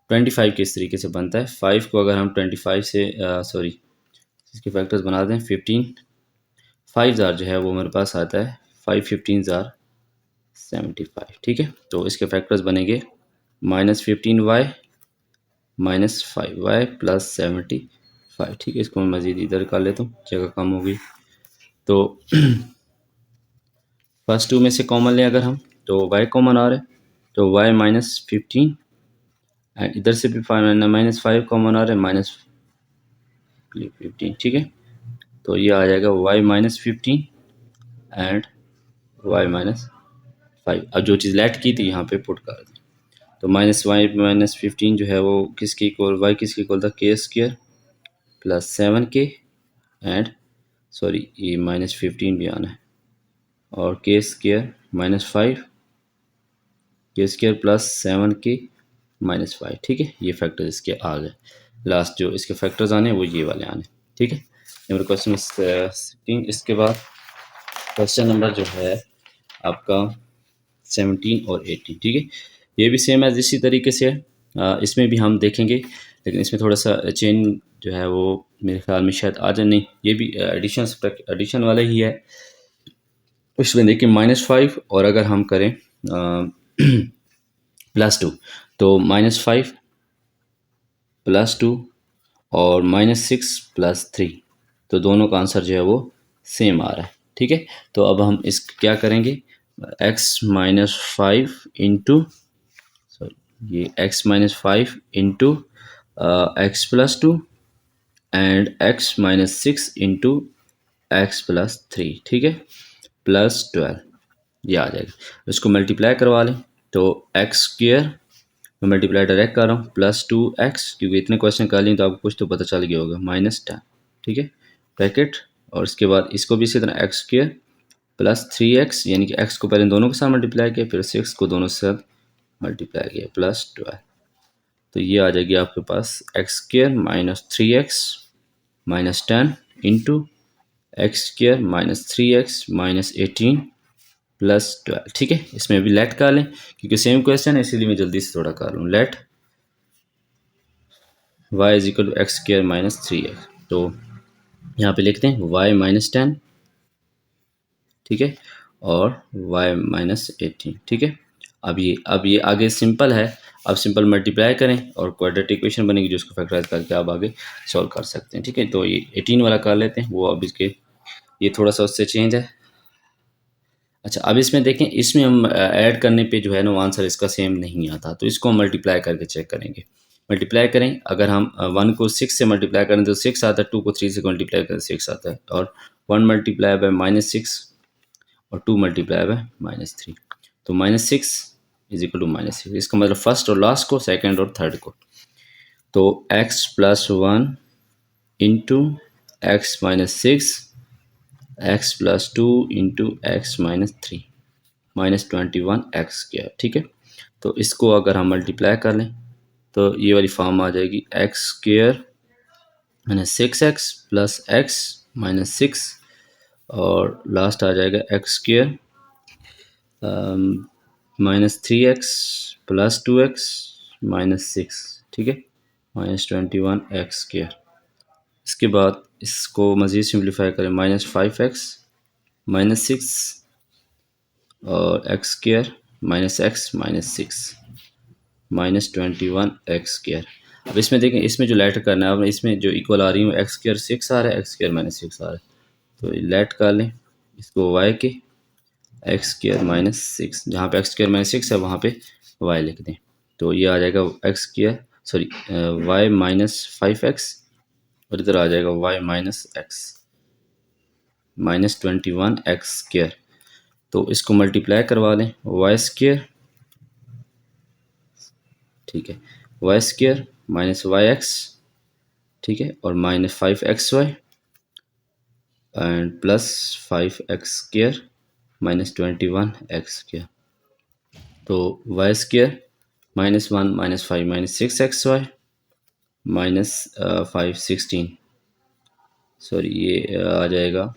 25 किस तरीके से बनता है, 5 को अगर हम 25 से सॉरी इसके फैक्टर्स बना दें, 15 5000 जो है वो हमारे पास आता है 5 15,075, ठीक है। तो इसके फैक्टर्स बनेंगे minus 15y minus 5y plus 75, ठीक है। इसको मैं मज़ीद इधर कर लेता हूँ, जगह कम हो गई। तो फर्स्ट 2 में से कॉमन लें अगर हम, तो y कॉमन आ रहा है, तो y माइनस 15, एंड इधर से भी माइनस 5 कॉमन आ रहा है, माइनस 15, ठीक है। तो ये आ जाएगा y minus 15 and y minus 5। अब जो चीज़ लेट की थी यहाँ पे पुट कर दें, तो माइनस वाई माइनस 15 जो है वो किसके इक्वल, वाई किसके इक्वल था, के square plus 7k and sorry ये माइनस 15 भी आना है, और के स्क्वायर माइनस 5 के स्क्वायर प्लस 7k माइनस 5। ठीक है, ये फैक्टर इसके आ गए। लास्ट जो इसके फैक्टर्स आने वो ये वाले आने। ठीक है, नंबर क्वेश्चन 16। इसके बाद क्वेश्चन नंबर जो है आपका 17 और 18। ठीक है, ये भी सेम है इसी तरीके से है। इसमें भी हम देखेंगे, लेकिन इसमें थोड़ा सा चेंज जो है वो मेरे ख्याल में शायद आ जाए। नहीं, ये भी एडिशन वाला ही है। इसमें देखिए -5 और अगर हम करें +2, तो -5 +2 और -6 +3, तो दोनों का आंसर जो है वो सेम आ रहा है। ठीक है, तो अब हम इस क्या करेंगे, x-5 इंटू सॉरी ये x-5 into x+2 and x-6 into x+3। ठीक है, +12 ये आ जाएगा। इसको मल्टीप्लाई करवा लें तो एक्स स्क्वेयर मैं मल्टीप्लाई डायरेक्ट कर रहा हूँ +2x, क्योंकि इतने क्वेश्चन कर लिए तो आपको कुछ तो पता चल गया होगा, -10। ठीक है, ब्रैकेट, और इसके बाद इसको भी इसी तरह एक्स स्क्वेयर +3x, यानी कि x को पहले दोनों के साथ मल्टीप्लाई किया, फिर 6 को दोनों के साथ मल्टीप्लाई किया, +12। तो ये आ जाएगी आपके पास x square -3x -10 into x square -3x -18 +12। ठीक है, इसमें भी लेट कर लें क्योंकि सेम क्वेश्चन है, इसीलिए मैं जल्दी से थोड़ा कर लूँ। Let y is equal to x square -3x, तो यहाँ पे लिखते हैं y -10, ठीक है, और y -18। ठीक है, अब ये आगे सिंपल है। अब सिंपल मल्टीप्लाई करें और क्वाड्रेटिक इक्वेशन बनेगी, जो उसको फैक्टराइज करके आप आगे सॉल्व कर सकते हैं। ठीक है, तो ये 18 वाला कर लेते हैं, वो अब इसके ये थोड़ा सा उससे चेंज है। अच्छा, अब इसमें देखें, इसमें हम ऐड करने पे जो है ना वो आंसर इसका सेम नहीं आता, तो इसको हम मल्टीप्लाई करके चेक करेंगे। मल्टीप्लाई करें, अगर हम 1 को 6 से मल्टीप्लाई करें तो 6 आता है, 2 को 3 से मल्टीप्लाई करें 6 आता है, और 1 मल्टीप्लाई बाय -6 और 2 मल्टीप्लाई बाय -3, तो -6 इज इक्वल टू -6। इसका मतलब फर्स्ट और लास्ट को, सेकेंड और थर्ड को, तो x+1 into x-6 x+2 into x-3 -21x²। ठीक है, तो इसको अगर हम मल्टीप्लाई कर लें तो ये वाली फॉर्म आ जाएगी x² -6x प्लस x -6, और लास्ट आ जाएगा x² -3x प्लस 2x -6। ठीक है, -21x²। इसके बाद इसको मज़ीद सिंप्लीफाई करें, -5x -6 और x² -x -6 -21x²। अब इसमें देखें, इसमें जो लेट करना है, अब इसमें जो इक्वल आ रही है x² 6 आ रहा है, x² -6 आ रहा है, तो लेट कर लें इसको y के x² -6, जहाँ पे x² -6 है वहाँ पे y लिख दें, तो ये आ जाएगा x² सॉरी y -5x, और इधर आ जाएगा y -x -21x²। तो इसको मल्टीप्लाई करवा लें, y², ठीक है, y² -yx, ठीक है, और -5xy and plus 5x² -21x², तो y² -1 -5 -6xy -5 16, सॉरी ये आ जाएगा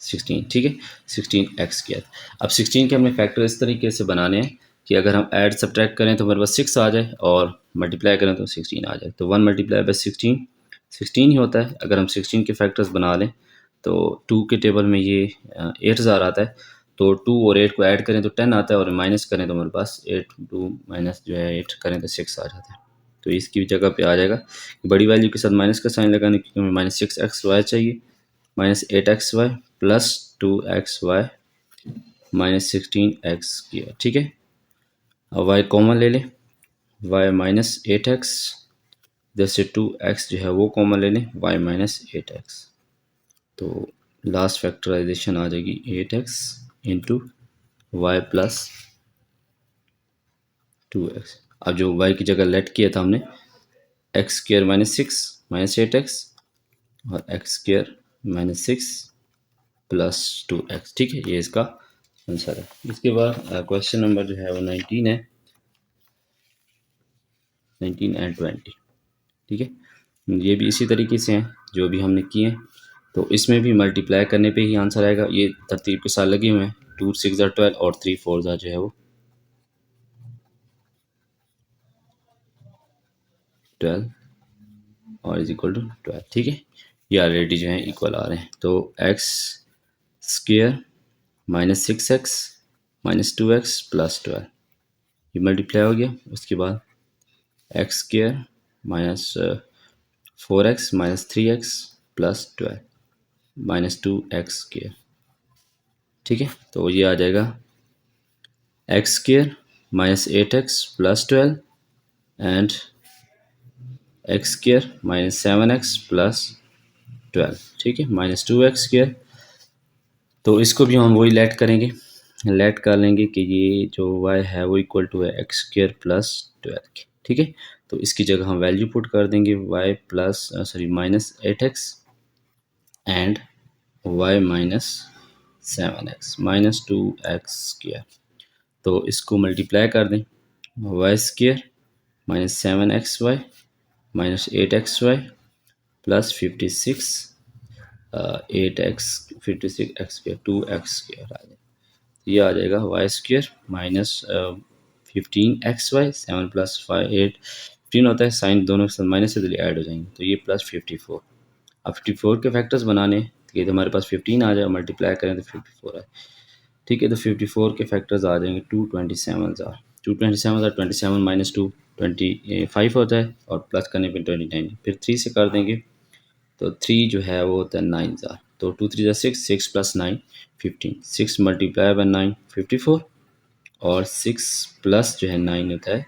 16। ठीक है, 16x²। अब 16 के हमने फैक्टर इस तरीके से बनाने हैं कि अगर हम ऐड सब्ट्रैक्ट करें तो हमारे पास 6 आ जाए, और मल्टीप्लाई करें तो 16 आ जाए, तो 1 मल्टीप्लाई बाई 16 ही होता है। अगर हम 16 के फैक्टर्स बना लें तो 2 के टेबल में ये 8000 आता है, तो 2 और 8 को ऐड करें तो 10 आता है, और माइनस करें तो हमारे पास 8 2 माइनस जो है 8 करें तो 6 आ जाता है। तो इसकी जगह पे आ जाएगा बड़ी वैल्यू के साथ माइनस का साइन लगाने, क्योंकि हमें -6xy चाहिए, -8xy प्लस 2xy -16x²। ठीक है, अब y कॉमन ले लें, y -8x, जैसे 2x जो है वो कॉमन ले लें, y -8x, तो लास्ट फैक्टराइजेशन आ जाएगी 8x into Y plus 2x। अब जो y की जगह लेट किया था हमने x square minus 6 minus 8x और x square minus 6 plus 2x। ठीक है, ये इसका आंसर है। इसके बाद क्वेश्चन नंबर जो है वो 19 है, 19 एंड 20। ठीक है, ये भी इसी तरीके से हैं जो भी हमने किए हैं। तो इसमें भी मल्टीप्लाई करने पे ही आंसर आएगा। ये तरतीब के साथ लगे हुए हैं, 2 6 12 और 3 4 जो है वो 12 और इज इक्वल टू 12। ठीक है, ये ऑलरेडी जो है इक्वल आ रहे हैं। तो x square minus 6x minus 2x plus 12 ये मल्टीप्लाई हो गया। उसके बाद x square minus 4x minus 3x plus 12 minus 2x square. ठीक है, तो ये आ जाएगा x square minus 8x plus 12 and x square minus 7x plus 12। ठीक है, माइनस 2x स्क्र। तो इसको भी हम वही लेट करेंगे, लेट कर लेंगे कि ये जो y है वो इक्वल टू है एक्स स्क्र प्लस 12 के। ठीक है, तो इसकी जगह हम वैल्यू पुट कर देंगे y plus sorry minus 8x and y minus 7x minus 2x square. तो इसको मल्टीप्लाई कर दें, y square minus 7xy minus 8xy plus 56 8x 56x square 2x square आ जाएगा। ये आ जाएगा Y square minus 15xy 7 plus 5 8 15 होता है, साइन दोनों के साथ माइनस से तो ऐड हो जाएंगे। तो ये प्लस 54। अब 54 के फैक्टर्स बनाने तो ये तो हमारे पास 15 आ जाए, मल्टीप्लाई करें तो 54 आए। ठीक है, तो 54 के फैक्टर्स आ जाएंगे 227 आर 227 आर 27 माइनस 2 25 होता है और प्लस करने पे 29। फिर 3 से कर देंगे तो 3 जो है वो होता है 9 ज़ार। तो 2 3 ज़ा 6 6 प्लस 9 15 6 मल्टीप्लाई बाय 9 54 और 6 प्लस जो है 9 होता है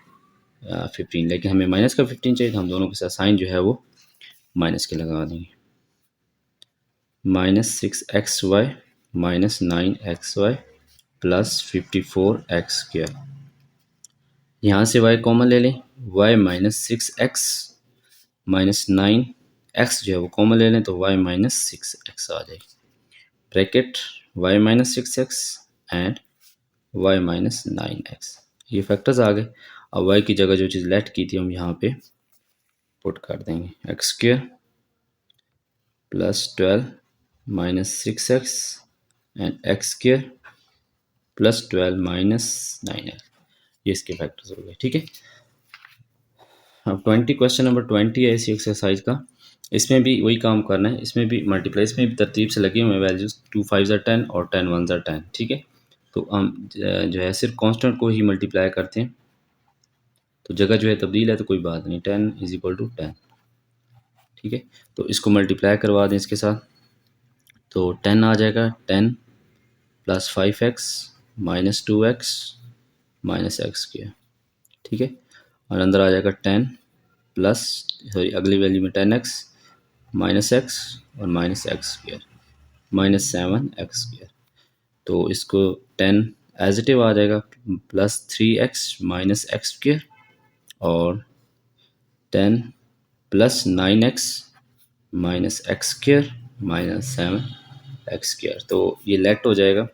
15। लेकिन हमें माइनस का 15 चाहिए, तो हम दोनों के साथ साइन जो है वो माइनस के लगा देंगे। Minus 6xy minus 9xy plus 54x square. यहाँ से y कॉमन ले लें, y minus 6x minus 9x जो है वो कॉमन ले लें तो y माइनस 6x आ जाएगी। Bracket y minus 6x and y minus 9x, ये फैक्टर्स आ गए। अब y की जगह जो चीज़ लेट की थी हम यहाँ पे पुट कर देंगे, x square plus 12 minus 6x and x square plus 12 minus 9x, ये इसके फैक्टर्स हो गए। ठीक है, अब 20 क्वेश्चन नंबर 20 है इसी एक्सरसाइज का। इसमें भी वही काम करना है, इसमें भी मल्टीप्लाई, इसमें भी तरतीब से लगे हुए हैं वैल्यूज़ 2 5 ज़ा 10 और 10 1 ज़ा 10। ठीक है, तो हम जो है सिर्फ कांस्टेंट को ही मल्टीप्लाई करते हैं, तो जगह जो है तब्दील है तो कोई बात नहीं, 10 इज इक्वल टू 10। ठीक है, तो इसको मल्टीप्लाई करवा दें इसके साथ, तो 10 आ जाएगा 10 plus 5x minus 2x minus x square. ठीक है, और अंदर आ जाएगा 10 प्लस सॉरी अगली वैल्यू में 10x माइनस एक्स और minus x square minus 7x square. तो इसको 10 एजिटिव आ जाएगा plus 3x minus x square और 10 plus 9x minus x square minus 7x square. तो ये लेट हो जाएगा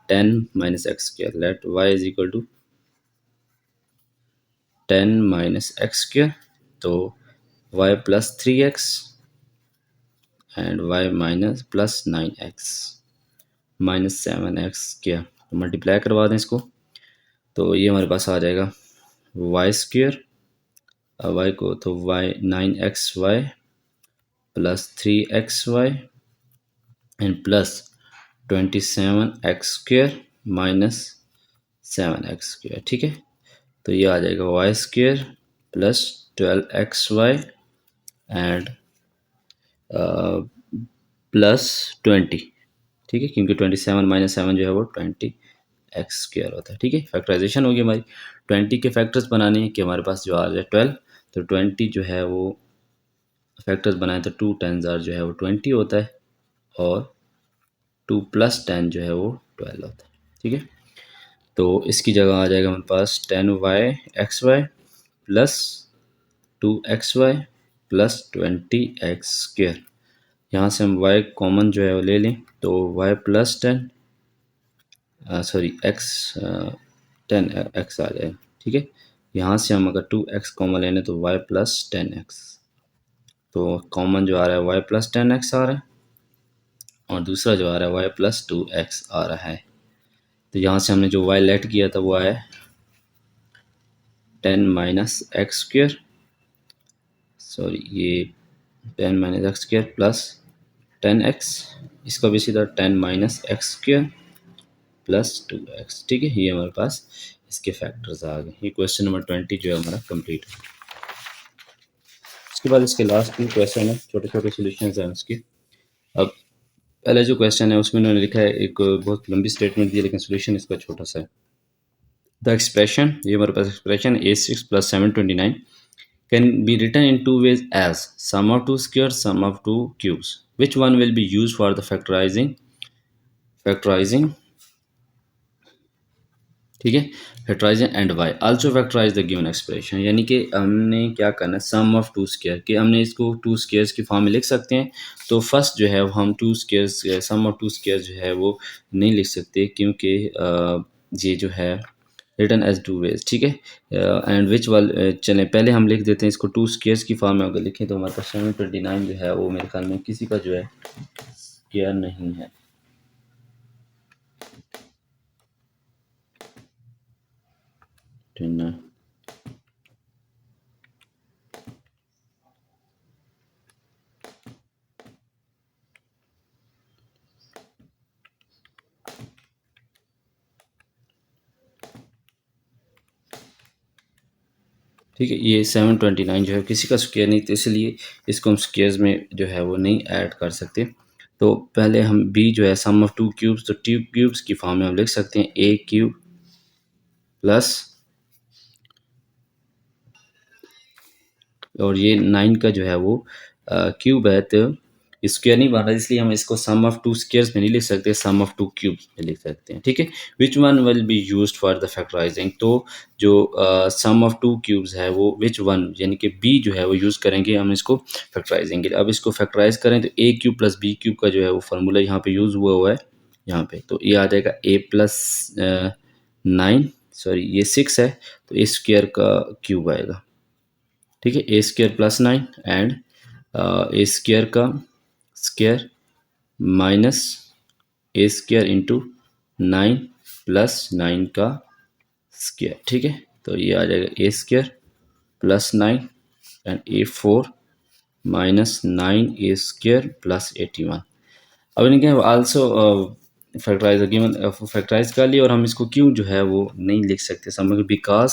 10 minus x square, let y is equal to 10 minus x square. तो y plus 3x and y minus plus 9x minus 7x square. तो मल्टीप्लाई करवा दें इसको, तो ये हमारे पास आ जाएगा y स्क्र, y को तो y 9xy plus 3xy and plus 27x square minus 7x square. ठीक है, तो ये आ जाएगा y square plus 12xy and plus 20। ठीक है, क्योंकि 27 माइनस 7 जो है वो 20x स्क्र होता है। ठीक है, फैक्टराइजेशन होगी हमारी। 20 के फैक्टर्स बनाने हैं कि हमारे पास जो आ जाए 12, तो 20 जो है वो फैक्टर्स बनाए तो 2 10 जो है वो 20 होता है और 2 प्लस 10 जो है वो 12 होता है। ठीक है, तो इसकी जगह आ जाएगा हमारे पास 10y(xy) plus 2xy plus 20x²। यहाँ से हम y कॉमन जो है वो ले लें तो y plus 10 sorry x 10x आ जाएगा। ठीक है, यहाँ से हम अगर 2x कॉमन ले लें तो y प्लस 10x, तो कॉमन जो आ रहा है y प्लस 10x आ रहा है और दूसरा जो आ रहा है y प्लस 2x आ रहा है। तो यहाँ से हमने जो y लेट किया था वो आया 10 - x², सॉरी ये 10 - x² प्लस 10x, इसका भी सीधा 10 - x² प्लस 2x। ठीक है, ये हमारे पास इसके फैक्टर्स आ गए। ये क्वेश्चन नंबर 20 जो है हमारा कंप्लीट है। उसके बाद इसके लास्ट 2 क्वेश्चन है, छोटे छोटे सोल्यूशंस हैं उसके। अब पहले जो क्वेश्चन है उसमें उन्होंने लिखा है, एक बहुत लंबी स्टेटमेंट दी है लेकिन सोल्यूशन इसका छोटा सा है। द एक्सप्रेशन, ये हमारे पास expression a6 + 729 can be written in two ways as sum of two squares, sum of two cubes. Which one will be used for the factorizing? ठीक है, factorizing and why also factorize the given expression. यानी कि हमने क्या करना है, सम ऑफ टू स्क्वायर, कि हमने इसको टू स्क्वायर्स की फॉर्म में लिख सकते हैं। तो फर्स्ट जो है हम two squares, sum of two square जो है वो नहीं लिख सकते क्योंकि ये जो है रिटर्न एज टू वेज। ठीक है, एंड विच वाल, चलें पहले हम लिख देते हैं इसको टू स्क्वायर्स की फॉर्म में अगर लिखें तो हमारे पास 729 जो है वो मेरे ख्याल में किसी का जो है स्क्वायर नहीं है। ठीक है, ये 729 जो है किसी का स्क्वायर नहीं, तो इसलिए इसको हम स्क्वायर्स में जो है वो नहीं ऐड कर सकते। तो पहले हम बी जो है सम ऑफ टू क्यूब्स, तो टू क्यूब्स की फॉर्म में हम लिख सकते हैं a³ प्लस, और ये 9 का जो है वो क्यूब है तो स्क्वायर नहीं बन रहा, इसलिए हम इसको सम ऑफ टू स्क्वायर्स में नहीं लिख सकते, सम ऑफ टू क्यूब्स में लिख सकते हैं। ठीक है, which one will be used for the factorising, तो जो सम ऑफ टू क्यूब्स है वो विच वन यानी कि बी जो है वो यूज़ करेंगे हम इसको फैक्टराइजिंग के लिए। अब इसको फैक्टराइज करें तो a³ प्लस b³ का जो है वो फार्मूला यहाँ पे यूज़ हुआ है यहाँ पे, तो ये आ जाएगा a+9, सॉरी ये 6 है तो a स्क्वायर का क्यूब आएगा। ठीक है, a² + 9 एंड a स्क्वायर का square minus a² into 9 plus 9 का स्क्वायर। ठीक है, तो ये आ जाएगा a² + 9 and a4 minus 9a² plus 81। अब इनके आल्सो फैक्टराइज गिवन फैक्टराइज कर लिया, और हम इसको क्यों जो है वो नहीं लिख सकते समझ, because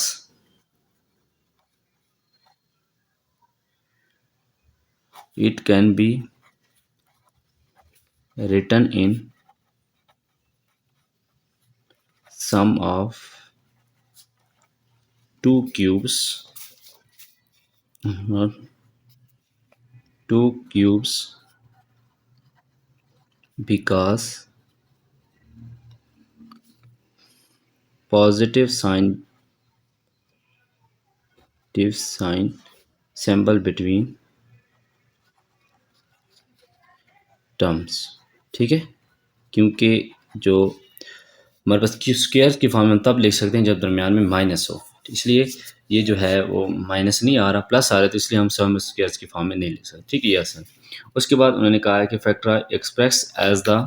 it can be written in sum of two cubes, not two cubes, because positive sign symbol between terms. ठीक है, क्योंकि जो हमारे पास स्क्वायर की फॉर्म में तब लिख सकते हैं जब दरमियान में माइनस हो, इसलिए ये जो है वो माइनस नहीं आ रहा, प्लस आ रहा है, तो इसलिए हम सम स्क्वायर्स की फॉर्म में नहीं लिख सकते। ठीक है, ये असल। उसके बाद उन्होंने कहा है कि फैक्टर एक्सप्रेस एज द,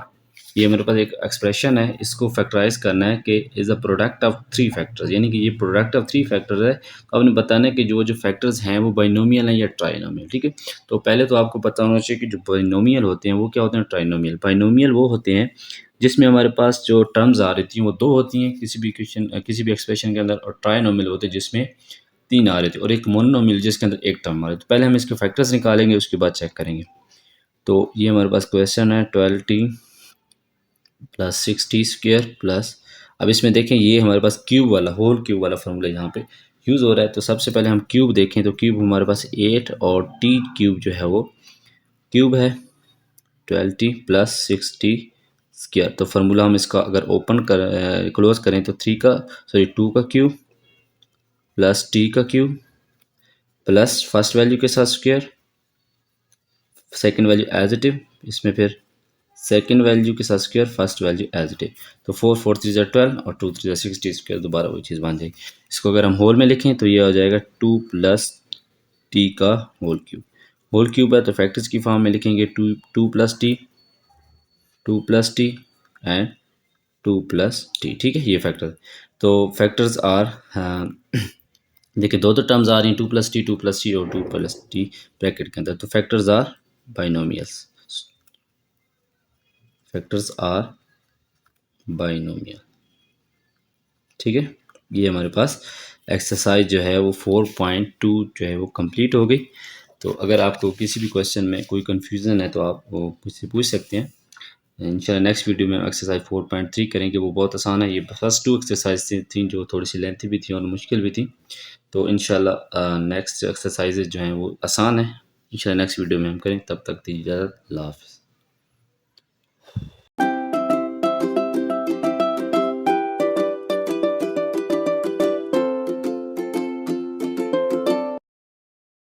ये मेरे पास एक एक्सप्रेशन है, इसको फैक्टराइज करना है कि is a product of three factors, यानी कि ये प्रोडक्ट ऑफ थ्री फैक्टर्स है। तो आपने बताना है कि जो जो फैक्टर्स हैं वो बाइनोमियल हैं या ट्राइनोमियल। ठीक है, तो पहले तो आपको पता होना चाहिए कि जो बाइनोमियल होते हैं वो क्या होते हैं, ट्राइनोमियल। बाइनोमियल वो होते हैं जिसमें हमारे पास जो टर्म्स आ रही थी वो दो होती हैं किसी भी क्वेश्चन किसी भी एक्सप्रेशन के अंदर, और ट्राइनोमियल होते हैं जिसमें तीन आ रहे थे, और एक मोनोमियल जिसके अंदर एक टर्म आ रही। तो पहले हम इसके फैक्टर्स निकालेंगे, उसके बाद चेक करेंगे। तो ये हमारे पास क्वेश्चन है 12t प्लस 6t² प्लस, अब इसमें देखें ये हमारे पास क्यूब वाला, होल क्यूब वाला फॉर्मूला यहाँ पे यूज़ हो रहा है। तो सबसे पहले हम क्यूब देखें, तो क्यूब हमारे पास 8 और t³ जो है वो क्यूब है 12t प्लस 6t स्क्वायर। तो फार्मूला हम इसका अगर ओपन कर क्लोज करें तो 2 का क्यूब प्लस टी का क्यूब प्लस फर्स्ट वैल्यू के साथ square, second value as it is, इसमें फिर सेकंड वैल्यू के साथ square, first value as it is. तो 4 4 3 12 और 2 3 60 स्क्वायर, दोबारा वही चीज़ बन जाएगी। इसको अगर हम होल में लिखें तो ये हो जाएगा 2 प्लस टी का होल क्यूब। होल क्यूब है तो फैक्टर्स की फॉर्म में लिखेंगे 2 plus T and 2 plus T. ठीक है, ये फैक्टर। तो फैक्टर्स आर देखिए दो टर्म्स आ रही हैं, 2 + टी और 2 + टी ब्रैकेट के अंदर। तो factors are binomials, factors are binomial. ठीक है, ये हमारे पास एक्सरसाइज जो है वो 4.2 जो है वो कंप्लीट हो गई। तो अगर आपको किसी भी क्वेश्चन में कोई कन्फ्यूज़न है तो आप वो मुझसे पूछ सकते हैं। इंशाल्लाह नेक्स्ट वीडियो में एक्सरसाइज 4.3 करेंगे, वो बहुत आसान है। ये फर्स्ट 2 एक्सरसाइज थी जो थोड़ी सी लेंथी भी थी और मुश्किल भी थी। तो इंशाल्लाह नेक्स्ट एक्सरसाइजेज जो हैं वो आसान है, इंशाल्लाह नेक्स्ट वीडियो में हम करें। तब तक दीजिए इजाज़त, अल्लाह हाफ़िज़।